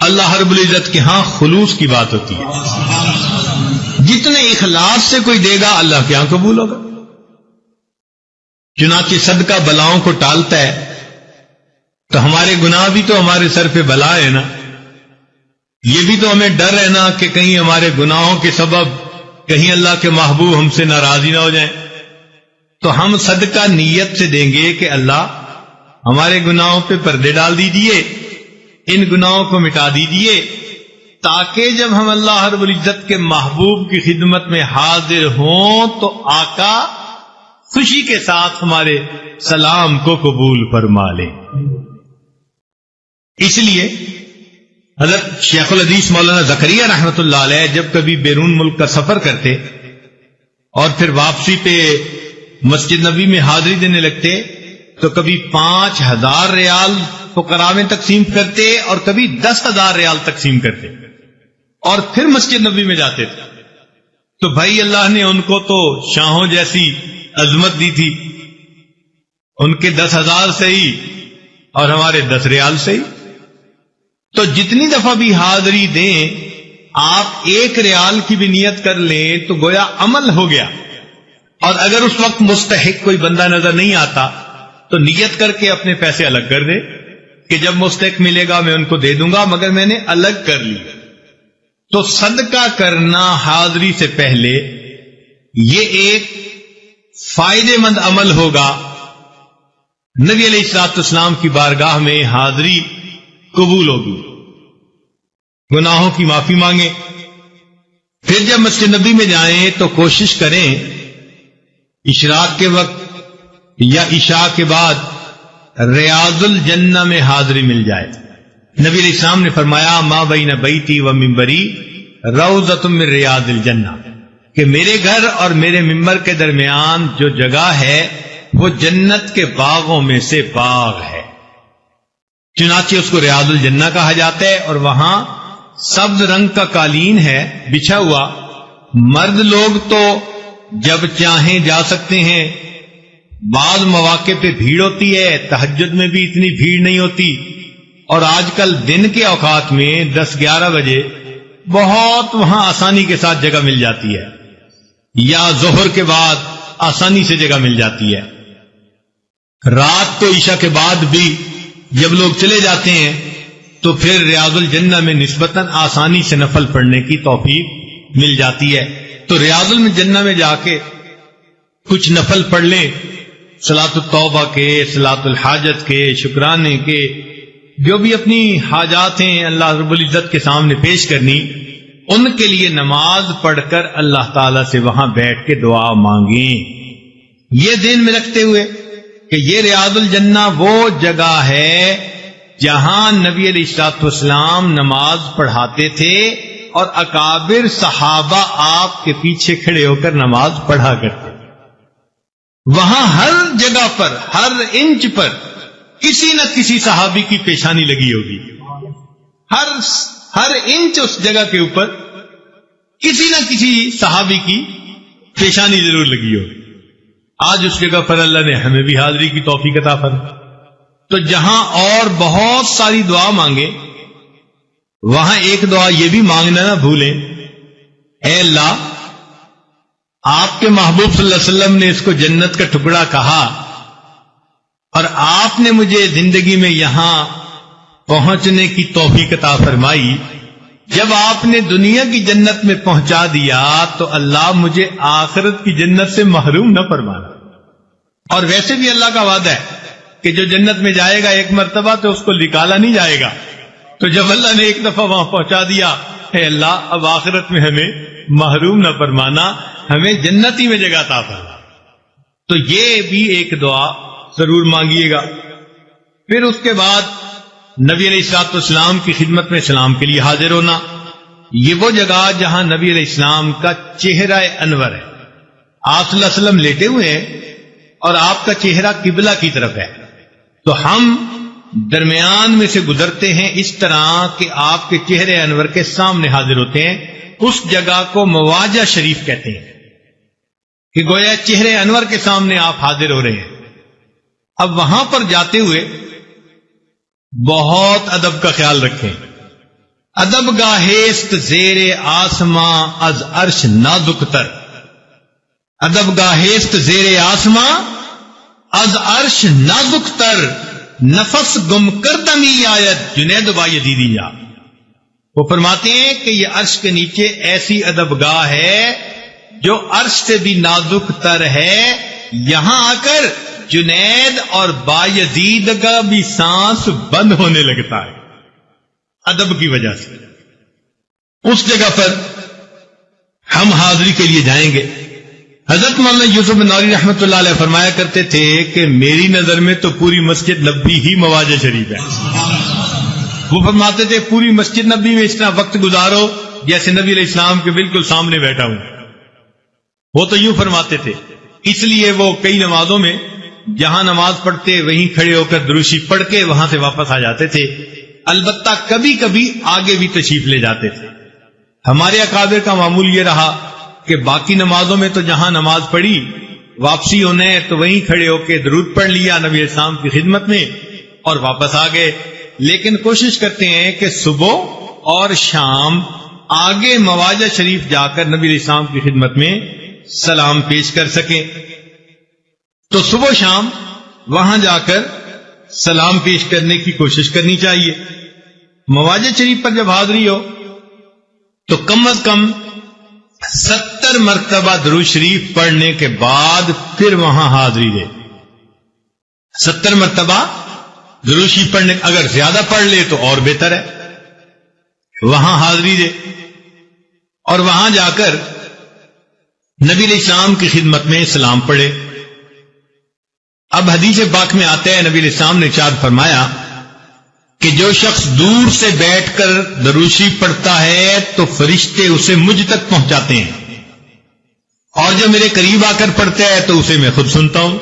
اللہ رب العزت کے ہاں خلوص کی بات ہوتی ہے۔ جتنے اخلاص سے کوئی دے گا اللہ کے ہاں قبول ہوگا۔ چنانچہ صدقہ بلاؤں کو ٹالتا ہے، تو ہمارے گناہ بھی تو ہمارے سر پہ بلا ہے نا، یہ بھی تو ہمیں ڈر ہے نا کہ کہیں ہمارے گناہوں کے سبب کہیں اللہ کے محبوب ہم سے ناراضی نہ ہو جائیں۔ تو ہم صدقہ نیت سے دیں گے کہ اللہ ہمارے گناہوں پہ پردے ڈال دیجئے، ان گناہوں کو مٹا دیجئے، تاکہ جب ہم اللہ رب العزت کے محبوب کی خدمت میں حاضر ہوں تو آقا خوشی کے ساتھ ہمارے سلام کو قبول فرما لیں۔ اس لیے حضرت شیخ الحدیث مولانا زکریا رحمۃ اللہ علیہ جب کبھی بیرون ملک کا سفر کرتے اور پھر واپسی پہ مسجد نبی میں حاضری دینے لگتے تو کبھی 5000 ریال فقراء میں تقسیم کرتے اور کبھی 10,000 ریال تقسیم کرتے اور پھر مسجد نبی میں جاتے تھے۔ تو بھائی اللہ نے ان کو تو شاہوں جیسی عظمت دی تھی، ان کے 10,000 صحیح اور ہمارے 10 ریال صحیح۔ تو جتنی دفعہ بھی حاضری دیں آپ 1 ریال کی بھی نیت کر لیں تو گویا عمل ہو گیا. اور اگر اس وقت مستحق کوئی بندہ نظر نہیں آتا تو نیت کر کے اپنے پیسے الگ کر دے کہ جب مستحق ملے گا میں ان کو دے دوں گا، مگر میں نے الگ کر لی. تو صدقہ کرنا حاضری سے پہلے یہ ایک فائدے مند عمل ہوگا. نبی علیہ الصلوۃ والسلام کی بارگاہ میں حاضری قبول ہوگی، گناہوں کی معافی مانگیں. پھر جب مسجد نبی میں جائیں تو کوشش کریں اشراق کے وقت یا عشاء کے بعد ریاض الجنہ میں حاضری مل جائے. نبی علیہ السلام نے فرمایا ما بین بیتی و منبری روضۃ من ریاض الجنہ، کہ میرے گھر اور میرے منبر کے درمیان جو جگہ ہے وہ جنت کے باغوں میں سے باغ ہے. چنانچہ اس کو ریاض الجنہ کہا جاتا ہے، اور وہاں سبز رنگ کا قالین ہے بچھا ہوا. مرد لوگ تو جب چاہیں جا سکتے ہیں. بعض مواقع پہ بھیڑ ہوتی ہے، تہجد میں بھی اتنی بھیڑ نہیں ہوتی، اور آج کل دن کے اوقات میں 10-11 بجے بہت وہاں آسانی کے ساتھ جگہ مل جاتی ہے، یا ظہر کے بعد آسانی سے جگہ مل جاتی ہے. رات کو عشاء کے بعد بھی جب لوگ چلے جاتے ہیں تو پھر ریاض الجنہ میں نسبتاً آسانی سے نفل پڑھنے کی توفیق مل جاتی ہے. تو ریاض الجنہ میں جا کے کچھ نفل پڑھ لیں، صلاۃ التوبہ کے، صلاۃ الحاجت کے، شکرانے کے، جو بھی اپنی حاجات ہیں اللہ رب العزت کے سامنے پیش کرنی، ان کے لیے نماز پڑھ کر اللہ تعالی سے وہاں بیٹھ کے دعا مانگیں. یہ ذہن میں رکھتے ہوئے کہ یہ ریاض الجنہ وہ جگہ ہے جہاں نبی علیہ الصلوۃ والسلام نماز پڑھاتے تھے اور اکابر صحابہ آپ کے پیچھے کھڑے ہو کر نماز پڑھا کرتے. وہاں ہر جگہ پر، ہر انچ پر کسی نہ کسی صحابی کی پیشانی لگی ہوگی. ہر انچ اس جگہ کے اوپر کسی نہ کسی صحابی کی پیشانی ضرور لگی ہوگی. آج اس جگہ پر اللہ نے ہمیں بھی حاضری کی توفیق عطا فرمائی. تو جہاں اور بہت ساری دعا مانگے، وہاں ایک دعا یہ بھی مانگنا نہ بھولیں، اے اللہ، آپ کے محبوب صلی اللہ علیہ وسلم نے اس کو جنت کا ٹکڑا کہا، اور آپ نے مجھے زندگی میں یہاں پہنچنے کی توفیق عطا فرمائی. جب آپ نے دنیا کی جنت میں پہنچا دیا تو اللہ مجھے آخرت کی جنت سے محروم نہ فرمانا. اور ویسے بھی اللہ کا وعدہ ہے کہ جو جنت میں جائے گا ایک مرتبہ تو اس کو نکالا نہیں جائے گا. تو جب اللہ نے ایک دفعہ وہاں پہنچا دیا، اے اللہ اب آخرت میں ہمیں محروم نہ فرمانا، ہمیں جنتی میں جگہ عطا فرما. تو یہ بھی ایک دعا ضرور مانگیے گا. پھر اس کے بعد نبی علیہ الصلوۃ والسلام کی خدمت میں سلام کے لیے حاضر ہونا. یہ وہ جگہ جہاں نبی علیہ السلام کا چہرہ انور ہے. آپ صلی اللہ علیہ وسلم لیٹے ہوئے ہیں اور آپ کا چہرہ قبلہ کی طرف ہے، تو ہم درمیان میں سے گزرتے ہیں اس طرح کہ آپ کے چہرے انور کے سامنے حاضر ہوتے ہیں. اس جگہ کو مواجہ شریف کہتے ہیں کہ گویا چہرے انور کے سامنے آپ حاضر ہو رہے ہیں. اب وہاں پر جاتے ہوئے بہت ادب کا خیال رکھیں. ادب گاہست زیر آسماں از عرش نازک تر. ادب گاہست زیر آسماں از عرش نازک تر، نفس گم کردمی آیت جنید بایزیدی جا. وہ فرماتے ہیں کہ یہ عرش کے نیچے ایسی ادب گاہ ہے جو عرش سے بھی نازک تر ہے. یہاں آ کر جنید اور بایزید کا بھی سانس بند ہونے لگتا ہے ادب کی وجہ سے. اس جگہ پر ہم حاضری کے لیے جائیں گے. حضرت مولانا یوسف بن نوری رحمۃ اللہ علیہ فرمایا کرتے تھے کہ میری نظر میں تو پوری مسجد نبی ہی مواجہ شریف ہے. وہ فرماتے تھے پوری مسجد نبی میں اس طرح وقت گزارو جیسے نبی علیہ السلام کے بالکل سامنے بیٹھا ہوں. وہ تو یوں فرماتے تھے. اس لیے وہ کئی نمازوں میں جہاں نماز پڑھتے وہیں کھڑے ہو کر دروشی پڑھ کے وہاں سے واپس آ جاتے تھے. البتہ کبھی کبھی آگے بھی تشریف لے جاتے تھے. ہمارے اکابر کا معمول یہ رہا کہ باقی نمازوں میں تو جہاں نماز پڑھی واپسی ہونے تو وہیں کھڑے ہو کے درود پڑھ لیا نبی السلام کی خدمت میں اور واپس آ گئے. لیکن کوشش کرتے ہیں کہ صبح اور شام آگے مواجہ شریف جا کر نبی علیہ السلام کی خدمت میں سلام پیش کر سکیں. تو صبح و شام وہاں جا کر سلام پیش کرنے کی کوشش کرنی چاہیے. مواجہ شریف پر جب حاضری ہو تو کم از کم 70 مرتبہ درود شریف پڑھنے کے بعد پھر وہاں حاضری دے. 70 مرتبہ درود شریف پڑھنے، اگر زیادہ پڑھ لے تو اور بہتر ہے. وہاں حاضری دے اور وہاں جا کر نبی علیہ السلام کی خدمت میں سلام پڑھے. اب حدیث پاک میں آتا ہے، نبی علیہ السلام نے ارشاد فرمایا کہ جو شخص دور سے بیٹھ کر درود شریف پڑھتا ہے تو فرشتے اسے مجھ تک پہنچاتے ہیں، اور جو میرے قریب آ کر پڑھتا ہے تو اسے میں خود سنتا ہوں.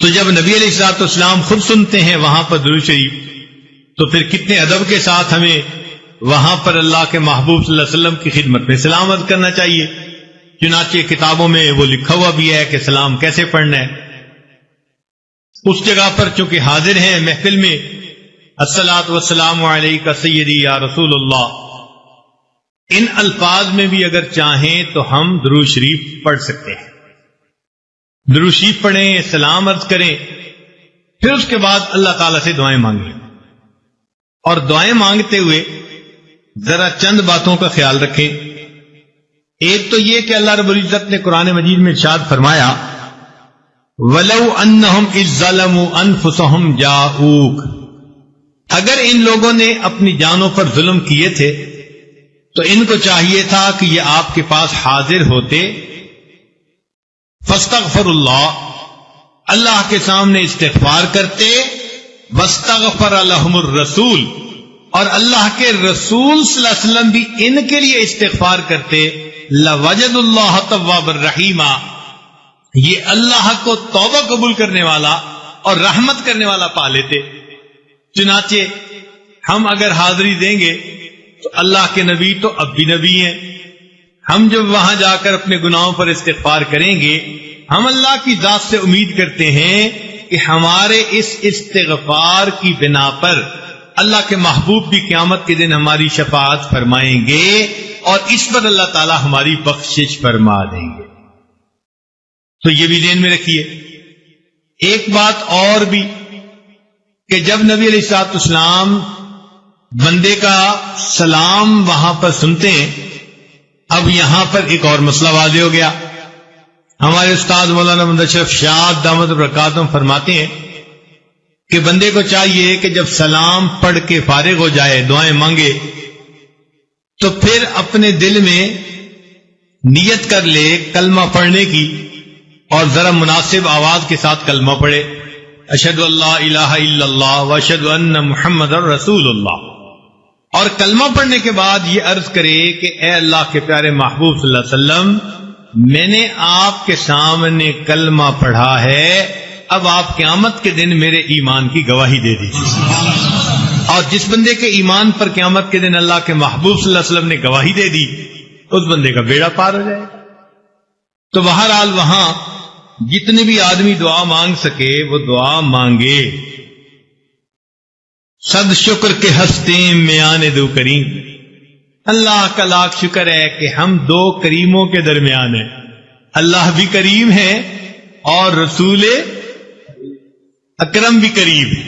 تو جب نبی علیہ الصلوۃ والسلام خود سنتے ہیں وہاں پر درود شریف، تو پھر کتنے ادب کے ساتھ ہمیں وہاں پر اللہ کے محبوب صلی اللہ علیہ وسلم کی خدمت میں سلام عرض کرنا چاہیے. چنانچہ کتابوں میں وہ لکھا ہوا بھی ہے کہ سلام کیسے پڑھنا ہے. اس جگہ پر چونکہ حاضر ہیں محفل میں، الصلاۃ والسلام علیک سیدی یا رسول اللہ، ان الفاظ میں بھی اگر چاہیں تو ہم درود شریف پڑھ سکتے ہیں. درود شریف پڑھیں، سلام عرض کریں، پھر اس کے بعد اللہ تعالیٰ سے دعائیں مانگیں. اور دعائیں مانگتے ہوئے ذرا چند باتوں کا خیال رکھیں. ایک تو یہ کہ اللہ رب العزت نے قرآن مجید میں ارشاد فرمایا، وَلَوْ أَنَّهُمْ إِذ ظَّلَمُوا أَنفُسَهُمْ جَاءُوكَ، اگر ان لوگوں نے اپنی جانوں پر ظلم کیے تھے تو ان کو چاہیے تھا کہ یہ آپ کے پاس حاضر ہوتے، فاستغفر اللہ، اللہ کے سامنے استغفار کرتے، واستغفر لهم الرسول، اور اللہ کے رسول صلی اللہ علیہ وسلم بھی ان کے لیے استغفار کرتے، لوجد اللہ توابا الرحیما، یہ اللہ کو توبہ قبول کرنے والا اور رحمت کرنے والا پا لیتے. چنانچہ ہم اگر حاضری دیں گے تو اللہ کے نبی تو اب بھی نبی ہیں. ہم جب وہاں جا کر اپنے گناہوں پر استغفار کریں گے، ہم اللہ کی ذات سے امید کرتے ہیں کہ ہمارے اس استغفار کی بنا پر اللہ کے محبوب بھی قیامت کے دن ہماری شفاعت فرمائیں گے، اور اس پر اللہ تعالی ہماری بخشش فرما دیں گے. تو یہ بھی ذہن میں رکھیے. ایک بات اور بھی کہ جب نبی علیہ الصلوۃ والسلام بندے کا سلام وہاں پر سنتے ہیں، اب یہاں پر ایک اور مسئلہ واضح ہو گیا. ہمارے استاد مولانا محمد اشرف شاد دامت برکاتہم فرماتے ہیں کہ بندے کو چاہیے کہ جب سلام پڑھ کے فارغ ہو جائے، دعائیں مانگے، تو پھر اپنے دل میں نیت کر لے کلمہ پڑھنے کی، اور ذرا مناسب آواز کے ساتھ کلمہ پڑھے، اشہد ان لا الہ الا اللہ واشہد ان محمد رسول اللہ. اور کلمہ پڑھنے کے بعد یہ عرض کرے کہ اے اللہ کے پیارے محبوب صلی اللہ علیہ وسلم، میں نے آپ کے سامنے کلمہ پڑھا ہے، اب آپ قیامت کے دن میرے ایمان کی گواہی دے دیجیے. اور جس بندے کے ایمان پر قیامت کے دن اللہ کے محبوب صلی اللہ علیہ وسلم نے گواہی دے دی، اس بندے کا بیڑا پار ہو جائے. تو بہرحال وہاں جتنے بھی آدمی دعا مانگ سکے وہ دعا مانگے. صد شکر کے ہستے میں آنے دو کریم، اللہ کا لاکھ شکر ہے کہ ہم دو کریموں کے درمیان ہیں. اللہ بھی کریم ہے اور رسول اکرم بھی کریم ہے.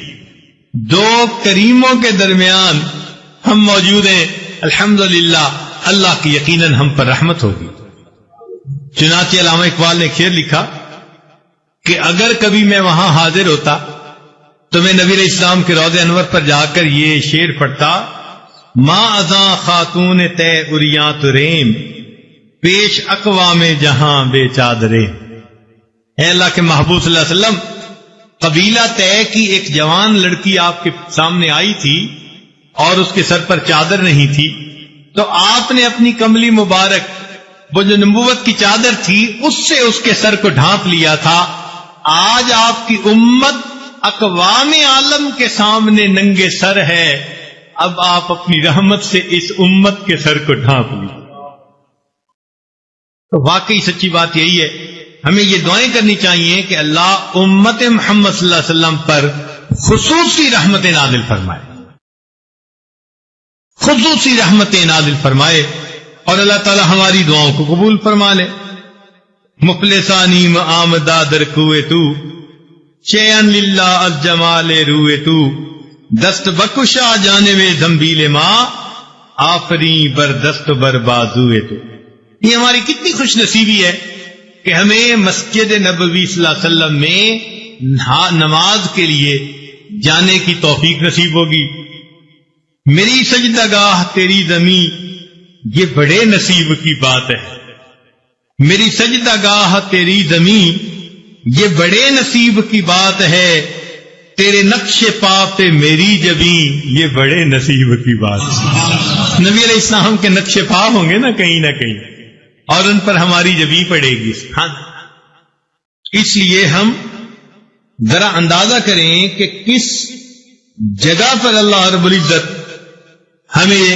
دو کریموں کے درمیان ہم موجود ہیں. الحمدللہ اللہ کی یقیناً ہم پر رحمت ہوگی. چنانچہ علامہ اقبال نے شعر لکھا کہ اگر کبھی میں وہاں حاضر ہوتا تو میں نبی علیہ السلام کے روضہ انور پر جا کر یہ شعر پڑھتا، ما ازاں خاتون تے اریاں تریم، پیش اقوام جہاں بے چادرے. اے اللہ کے محبوب صلی اللہ علیہ وسلم، قبیلہ طے کی ایک جوان لڑکی آپ کے سامنے آئی تھی اور اس کے سر پر چادر نہیں تھی، تو آپ نے اپنی کملی مبارک، وہ جو نبوت کی چادر تھی، اس سے اس کے سر کو ڈھانپ لیا تھا. آج آپ کی امت اقوام عالم کے سامنے ننگے سر ہے، اب آپ اپنی رحمت سے اس امت کے سر کو ڈھانپ لیجیے. تو واقعی سچی بات یہی ہے، ہمیں یہ دعائیں کرنی چاہیے کہ اللہ امت محمد صلی اللہ علیہ وسلم پر خصوصی رحمت نازل فرمائے. خصوصی رحمتیں نازل فرمائے اور اللہ تعالی ہماری دعاؤں کو قبول فرما لے. مفلسانی آمدہ در کوئے تو شیئن للہ الجمال روئے تو دست بکشا جانب زنبیل ماں آفری بر دست بر بازوئے تو. یہ ہماری کتنی خوش نصیبی ہے کہ ہمیں مسجد نبوی صلی اللہ علیہ وسلم میں نماز کے لیے جانے کی توفیق نصیب ہوگی. میری سجدہ گاہ تیری زمین یہ بڑے نصیب کی بات ہے. میری سجدہ گاہ تیری زمین یہ بڑے نصیب کی بات ہے. تیرے نقش پا پہ میری جبیں یہ بڑے نصیب کی بات ہے. نبی علیہ السلام کے نقش پا ہوں گے نا کہیں اور ان پر ہماری جبیں پڑے گی. ہاں اس لیے ہم ذرا اندازہ کریں کہ کس جگہ پر اللہ رب العزت ہمیں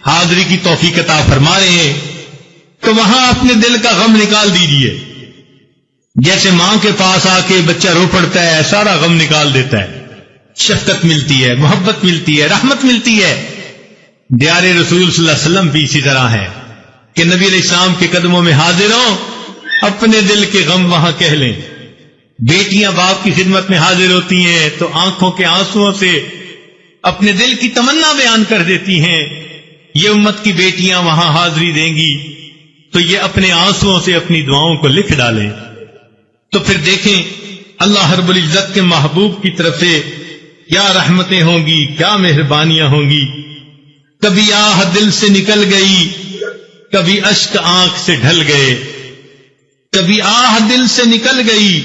حاضری کی توفیق عطا فرما رہے ہیں. تو وہاں اپنے دل کا غم نکال دیجئے. جیسے ماں کے پاس آ کے بچہ رو پڑتا ہے سارا غم نکال دیتا ہے. شفقت ملتی ہے, محبت ملتی ہے, رحمت ملتی ہے. دیار رسول صلی اللہ علیہ وسلم بھی اسی طرح ہے کہ نبی علیہ السلام کے قدموں میں حاضر ہوں, اپنے دل کے غم وہاں کہہ لیں. بیٹیاں باپ کی خدمت میں حاضر ہوتی ہیں تو آنکھوں کے آنسوؤں سے اپنے دل کی تمنا بیان کر دیتی ہیں. یہ امت کی بیٹیاں وہاں حاضری دیں گی تو یہ اپنے آنسوؤں سے اپنی دعاؤں کو لکھ ڈالیں. تو پھر دیکھیں اللہ رب العزت کے محبوب کی طرف سے کیا رحمتیں ہوں گی, کیا مہربانیاں ہوں گی. کبھی آہ دل سے نکل گئی, کبھی اشک آنکھ سے ڈھل گئے. کبھی آہ دل سے نکل گئی,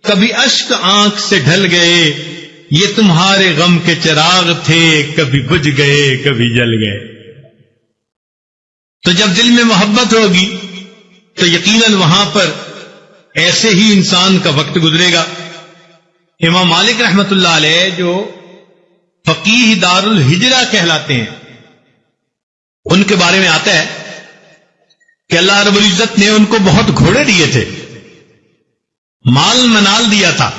کبھی اشک آنکھ سے ڈھل گئے. یہ تمہارے غم کے چراغ تھے, کبھی بجھ گئے کبھی جل گئے. تو جب دل میں محبت ہوگی تو یقیناً وہاں پر ایسے ہی انسان کا وقت گزرے گا. امام مالک رحمت اللہ علیہ جو فقیہ دار الہجرہ کہلاتے ہیں, ان کے بارے میں آتا ہے کہ اللہ رب العزت نے ان کو بہت گھوڑے دیے تھے, مال منال دیا تھا,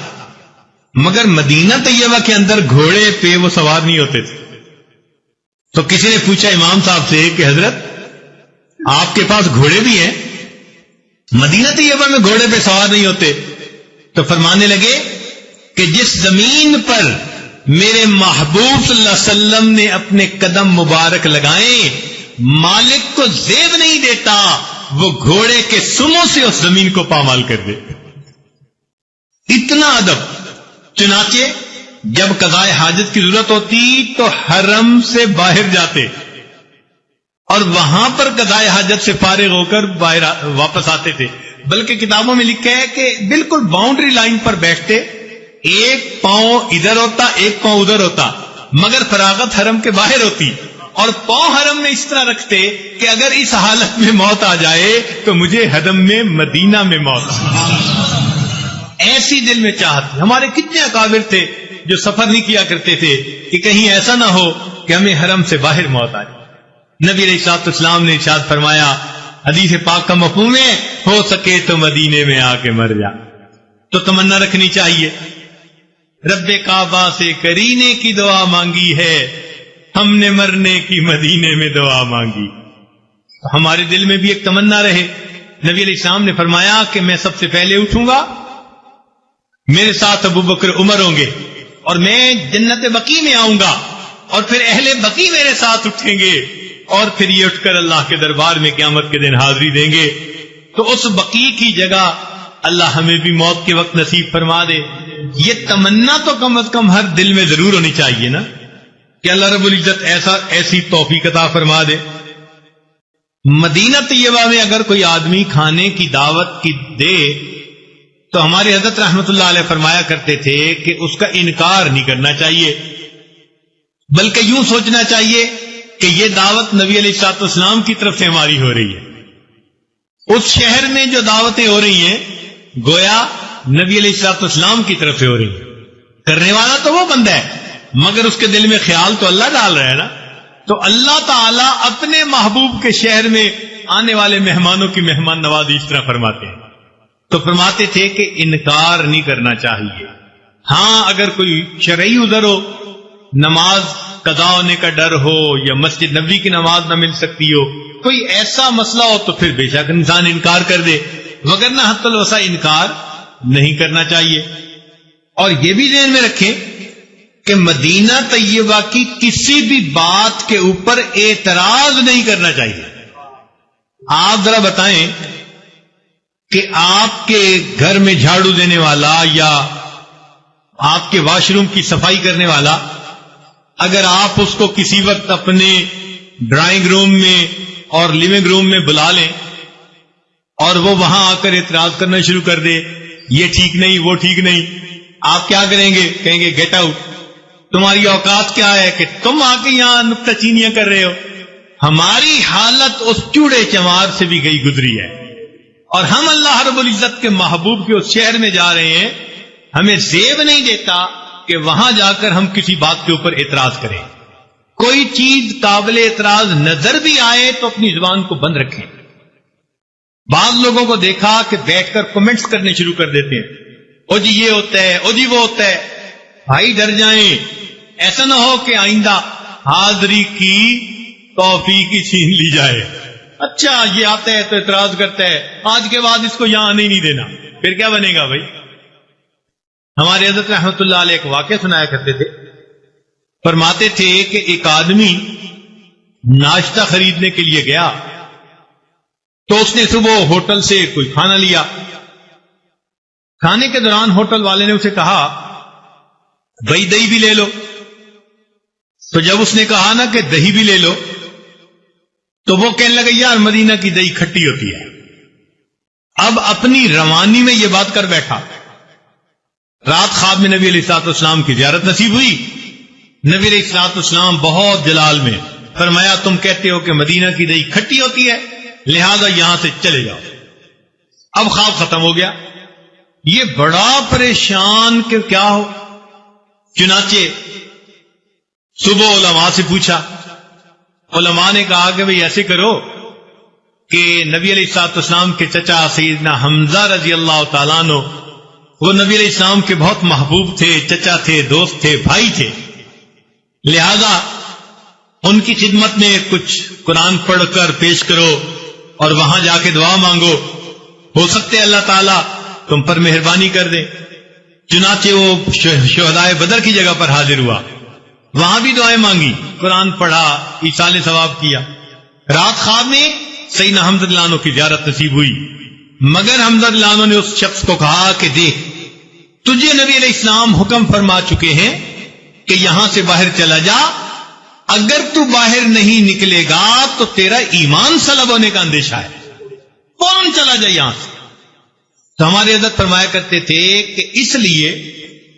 مگر مدینہ طیبہ کے اندر گھوڑے پہ وہ سوار نہیں ہوتے تھے. تو کسی نے پوچھا امام صاحب سے کہ حضرت آپ کے پاس گھوڑے بھی ہیں, مدینہ طیبہ میں گھوڑے پہ سوار نہیں ہوتے. تو فرمانے لگے کہ جس زمین پر میرے محبوب صلی اللہ علیہ وسلم نے اپنے قدم مبارک لگائے مالک کو زیب نہیں دیتا, وہ گھوڑے کے سموں سے اس زمین کو پامال کر دے. اتنا ادب. چنانچہ جب قضاء حاجت کی ضرورت ہوتی تو حرم سے باہر جاتے اور وہاں پر قضاء حاجت سے فارغ ہو کر باہر واپس آتے تھے. بلکہ کتابوں میں لکھا ہے کہ بالکل باؤنڈری لائن پر بیٹھتے, ایک پاؤں ادھر ہوتا ایک پاؤں ادھر ہوتا, مگر فراغت حرم کے باہر ہوتی, اور پاؤں حرم میں اس طرح رکھتے کہ اگر اس حالت میں موت آ جائے تو مجھے حرم میں مدینہ میں موت آ. ایسی دل میں چاہت. ہمارے کتنے اکابر تھے جو سفر نہیں کیا کرتے تھے کہ کہیں ایسا نہ ہو کہ ہمیں حرم سے باہر موت آ جائے. نبی علیہ الصلوۃ والسلام نے ارشاد فرمایا, حدیث پاک کا مفہوم ہے ہو سکے تو مدینے میں آ کے مر جا. تو تمنا رکھنی چاہیے. رب کعبہ سے کرینے کی دعا مانگی ہے, ہم نے مرنے کی مدینے میں دعا مانگی. تو ہمارے دل میں بھی ایک تمنا رہے. نبی علیہ السلام نے فرمایا کہ میں سب سے پہلے اٹھوں گا, میرے ساتھ ابو بکر عمر ہوں گے, اور میں جنت بقیع میں آؤں گا, اور پھر اہل بقیع میرے ساتھ اٹھیں گے, اور پھر یہ اٹھ کر اللہ کے دربار میں قیامت کے دن حاضری دیں گے. تو اس بقیع کی جگہ اللہ ہمیں بھی موت کے وقت نصیب فرما دے. یہ تمنا تو کم از کم ہر دل میں ضرور ہونی چاہیے نا, کہ اللہ رب العزت ایسی توفیق عطا فرما دے. مدینہ طیبہ میں اگر کوئی آدمی کھانے کی دعوت کی دے تو ہمارے حضرت رحمت اللہ علیہ فرمایا کرتے تھے کہ اس کا انکار نہیں کرنا چاہیے, بلکہ یوں سوچنا چاہیے کہ یہ دعوت نبی علیہ الصلوۃ والسلام کی طرف سے ہماری ہو رہی ہے. اس شہر میں جو دعوتیں ہو رہی ہیں گویا نبی علیہ الصلوۃ والسلام کی طرف سے ہو رہی ہیں. کرنے والا تو وہ بندہ ہے, مگر اس کے دل میں خیال تو اللہ ڈال رہا ہے نا. تو اللہ تعالیٰ اپنے محبوب کے شہر میں آنے والے مہمانوں کی مہمان نوازی اس طرح فرماتے ہیں. تو فرماتے تھے کہ انکار نہیں کرنا چاہیے. ہاں اگر کوئی شرعی عذر ہو, نماز قضا ہونے کا ڈر ہو یا مسجد نبوی کی نماز نہ مل سکتی ہو، کوئی ایسا مسئلہ ہو تو پھر بے شک انسان انکار کر دے، وگرنہ حتی الوسع انکار نہیں کرنا چاہیے۔ اور یہ بھی ذہن میں رکھیں کہ مدینہ طیبہ کی کسی بھی بات کے اوپر اعتراض نہیں کرنا چاہیے۔ آپ ذرا بتائیں کہ آپ کے گھر میں جھاڑو دینے والا یا آپ کے واش روم کی صفائی کرنے والا اگر آپ اس کو کسی وقت اپنے ڈرائنگ روم میں اور لیونگ روم میں بلا لیں اور وہ وہاں آ کر اعتراض کرنا شروع کر دے، یہ ٹھیک نہیں وہ ٹھیک نہیں، آپ کیا کریں گے؟ کہیں گے گیٹ آؤٹ، تمہاری اوقات کیا ہے کہ تم آ کے یہاں نکتہ چینیاں کر رہے ہو؟ ہماری حالت اس چوڑے چمار سے بھی گئی گزری ہے، اور ہم اللہ رب العزت کے محبوب کے اس شہر میں جا رہے ہیں، ہمیں زیب نہیں دیتا کہ وہاں جا کر ہم کسی بات کے اوپر اعتراض کریں۔ کوئی چیز قابل اعتراض نظر بھی آئے تو اپنی زبان کو بند رکھیں۔ بعض لوگوں کو دیکھا کہ بیٹھ کر کمنٹس کرنے شروع کر دیتے ہیں، او جی یہ ہوتا ہے، او جی وہ ہوتا ہے۔ بھائی ڈر جائیں، ایسا نہ ہو کہ آئندہ حاضری کی توفیق ہی چھین لی جائے۔ اچھا یہ آتا ہے تو اعتراض کرتا ہے، آج کے بعد اس کو یہاں آنے ہی نہیں دینا، پھر کیا بنے گا بھائی؟ ہمارے حضرت رحمت اللہ علیہ ایک واقعہ سنایا کرتے تھے، فرماتے تھے کہ ایک آدمی ناشتہ خریدنے کے لیے گیا تو اس نے صبح ہوٹل سے کوئی کھانا لیا۔ کھانے کے دوران ہوٹل والے نے اسے کہا بھائی دہی بھی لے لو، تو جب اس نے کہا نا کہ دہی بھی لے لو تو وہ کہنے لگا یار مدینہ کی دہی کھٹی ہوتی ہے۔ اب اپنی روانی میں یہ بات کر بیٹھا، رات خواب میں نبی علیہ الصلوۃ والسلام کی زیارت نصیب ہوئی۔ نبی علیہ الصلوۃ والسلام بہت جلال میں فرمایا تم کہتے ہو کہ مدینہ کی دہی کھٹی ہوتی ہے، لہذا یہاں سے چلے جاؤ۔ اب خواب ختم ہو گیا، یہ بڑا پریشان کہ کیا ہو، چنانچہ صبح علماء سے پوچھا، علماء نے کہا کہ بھئی ایسے کرو کہ نبی علیہ الصلوۃ والسلام کے چچا سیدنا حمزہ رضی اللہ تعالیٰ عنہ، وہ نبی علیہ السلام کے بہت محبوب تھے، چچا تھے، دوست تھے، بھائی تھے، لہذا ان کی خدمت میں کچھ قرآن پڑھ کر پیش کرو اور وہاں جا کے دعا مانگو، ہو سکتے اللہ تعالیٰ تم پر مہربانی کر دے۔ چنانچہ وہ شہدائے بدر کی جگہ پر حاضر ہوا، وہاں بھی دعائیں مانگی، قرآن پڑھا، ایصال ثواب کیا۔ رات خواب میں سیدنا حمزہ رضی اللہ عنہ کی زیارت نصیب ہوئی، مگر حمزہ رضی اللہ عنہ نے اس شخص کو کہا کہ دیکھ تجھے نبی علیہ السلام حکم فرما چکے ہیں کہ یہاں سے باہر چلا جا، اگر تو باہر نہیں نکلے گا تو تیرا ایمان سلب ہونے کا اندیشہ ہے، فوراً چلا جا یہاں سے۔ تو ہمارے حضرت فرمایا کرتے تھے کہ اس لیے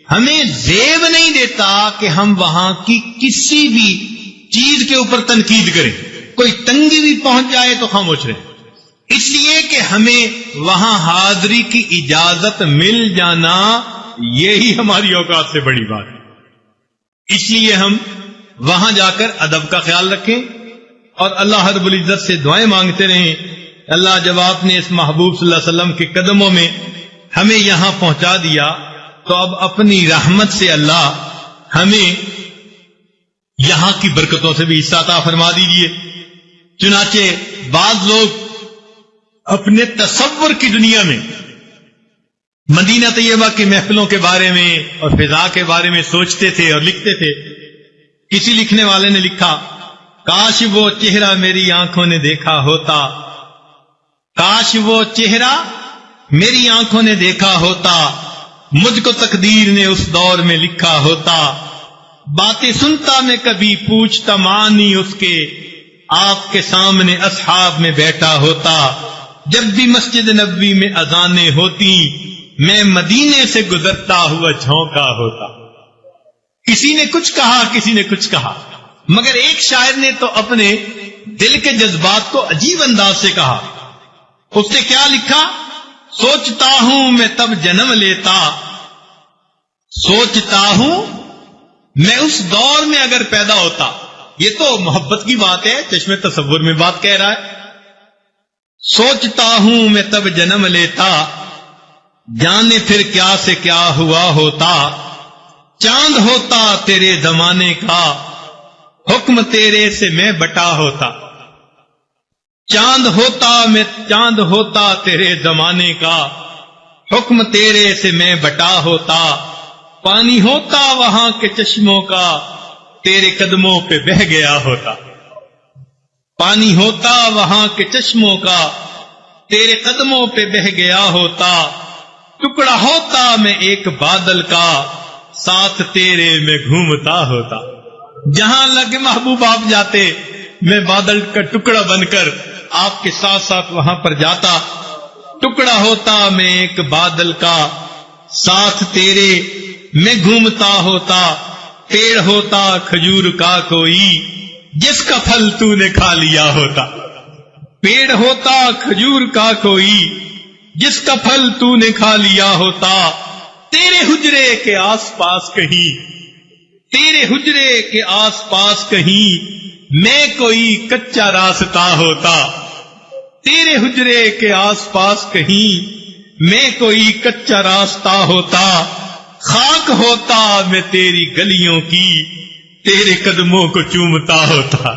ہمیں زیب نہیں دیتا کہ ہم وہاں کی کسی بھی چیز کے اوپر تنقید کریں، کوئی تنگی بھی پہنچ جائے تو خاموش رہیں، اس لیے کہ ہمیں وہاں حاضری کی اجازت مل جانا یہی ہماری اوقات سے بڑی بات ہے۔ اس لیے ہم وہاں جا کر ادب کا خیال رکھیں اور اللہ رب العزت سے دعائیں مانگتے رہیں۔ اللہ جب آپ نے اس محبوب صلی اللہ علیہ وسلم کے قدموں میں ہمیں یہاں پہنچا دیا تو اب اپنی رحمت سے اللہ ہمیں یہاں کی برکتوں سے بھی حصہ عطا فرما دیجیے۔ چنانچہ بعض لوگ اپنے تصور کی دنیا میں مدینہ طیبہ کی محفلوں کے بارے میں اور فضا کے بارے میں سوچتے تھے اور لکھتے تھے۔ کسی لکھنے والے نے لکھا، کاش وہ چہرہ میری آنکھوں نے دیکھا ہوتا، کاش وہ چہرہ میری آنکھوں نے دیکھا ہوتا، مجھ کو تقدیر نے اس دور میں لکھا ہوتا، باتیں سنتا میں کبھی پوچھتا معنی اس کے، آپ کے سامنے اصحاب میں بیٹھا ہوتا، جب بھی مسجد نبوی میں اذانیں ہوتی میں مدینے سے گزرتا ہوا جھونکا ہوتا۔ کسی نے کچھ کہا، کسی نے کچھ کہا، مگر ایک شاعر نے تو اپنے دل کے جذبات کو عجیب انداز سے کہا۔ اس نے کیا لکھا؟ سوچتا ہوں میں تب جنم لیتا، سوچتا ہوں میں اس دور میں اگر پیدا ہوتا۔ یہ تو محبت کی بات ہے، چشم تصور میں بات کہہ رہا ہے۔ سوچتا ہوں میں تب جنم لیتا، جانے پھر کیا سے کیا ہوا ہوتا، چاند ہوتا تیرے زمانے کا، حکم تیرے سے میں بٹا ہوتا، چاند ہوتا تیرے زمانے کا، حکم تیرے سے میں بٹا ہوتا، پانی ہوتا وہاں کے چشموں کا، تیرے قدموں پہ بہہ گیا ہوتا، پانی ہوتا وہاں کے چشموں کا، تیرے قدموں پہ بہہ گیا ہوتا، ٹکڑا ہوتا میں ایک بادل کا، ساتھ تیرے میں گھومتا ہوتا، جہاں لگے محبوب آپ جاتے میں بادل کا ٹکڑا بن کر آپ کے ساتھ ساتھ وہاں پر جاتا، ٹکڑا ہوتا میں ایک بادل کا، ساتھ تیرے میں گھومتا ہوتا، پیڑ ہوتا کھجور کا کوئی جس کا پھل تو نے کھا لیا ہوتا، پیڑ ہوتا کھجور کا کوئی جس کا پھل تو نے کھا لیا ہوتا، تیرے حجرے کے آس پاس کہیں، تیرے حجرے کے آس پاس کہیں میں کوئی کچا راستہ ہوتا، تیرے حجرے کے آس پاس کہیں میں کوئی کچا راستہ ہوتا، خاک ہوتا میں تیری گلیوں کی، تیرے قدموں کو چومتا ہوتا،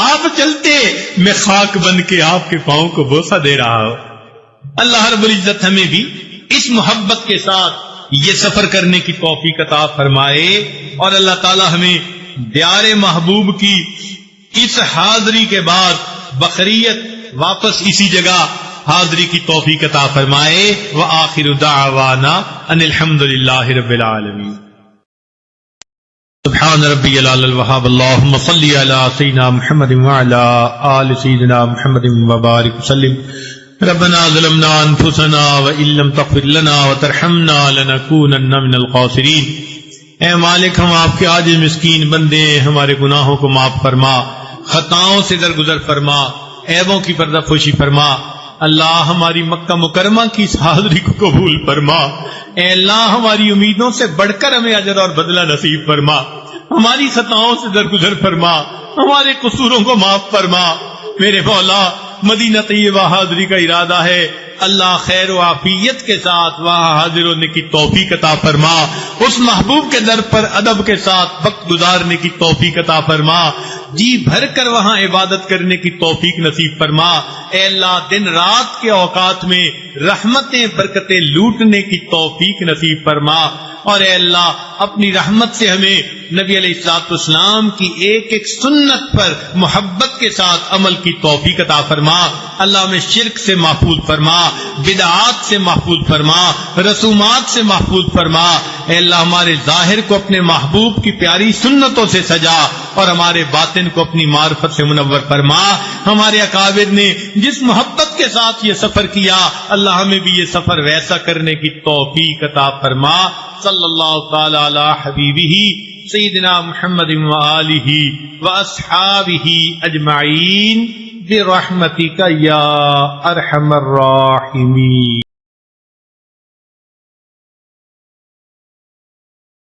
آپ چلتے میں خاک بن کے آپ کے پاؤں کو بوسہ دے رہا ہوں۔ اللہ رب العزت ہمیں بھی اس محبت کے ساتھ یہ سفر کرنے کی توفیق عطا فرمائے، اور اللہ تعالی ہمیں دیار محبوب کی اس حاضری کے بعد بقریت واپس اسی جگہ حاضری کی توفیق عطا فرمائے۔ وآخر دعوانا ان الحمد للہ رب العالمین۔ سبحان ربی العلی الوہاب، اللہم صلی علی سیدنا محمد وعلی آل سیدنا محمد وبارک وسلم۔ ربنا ظلمنا انفسنا وان لم تغفر لنا وترحمنا لنکونن من الخاسرین۔ اے مالک، ہم آپ کے عاجز مسکین بندے ہیں، ہمارے گناہوں کو معاف فرما، خطاؤں سے درگزر فرما، عیبوں کی پردہ پوشی فرما۔ اللہ ہماری مکہ مکرمہ کی اس حاضری کو قبول فرما۔ اے اللہ ہماری امیدوں سے بڑھ کر ہمیں اجر اور بدلہ نصیب فرما، ہماری خطاؤں سے درگزر فرما، ہمارے قصوروں کو معاف فرما۔ میرے مولا، مدینہ طیبہ حاضری کا ارادہ ہے، اللہ خیر و عافیت کے ساتھ وہاں حاضر ہونے کی توفیق عطا فرما، اس محبوب کے در پر ادب کے ساتھ وقت گزارنے کی توفیق عطا فرما، جی بھر کر وہاں عبادت کرنے کی توفیق نصیب فرما۔ اے اللہ، دن رات کے اوقات میں رحمتیں برکتیں لوٹنے کی توفیق نصیب فرما، اور اے اللہ اپنی رحمت سے ہمیں نبی علیہ الصلوۃ والسلام کی ایک ایک سنت پر محبت کے ساتھ عمل کی توفیق عطا فرما۔ اللہ ہمیں شرک سے محفوظ فرما، بدعات سے محفوظ فرما، رسومات سے محفوظ فرما۔ اے اللہ ہمارے ظاہر کو اپنے محبوب کی پیاری سنتوں سے سجا، اور ہمارے باطن کو اپنی معرفت سے منور فرما۔ ہمارے اکابر نے جس محبت کے ساتھ یہ سفر کیا، اللہ ہمیں بھی یہ سفر ویسا کرنے کی توفیق عطا فرما۔ صلی اللہ تعالی علی حبیبہ سیدنا محمد وآلہ واصحابہ اجمعین برحمتک یا ارحم الراحمین۔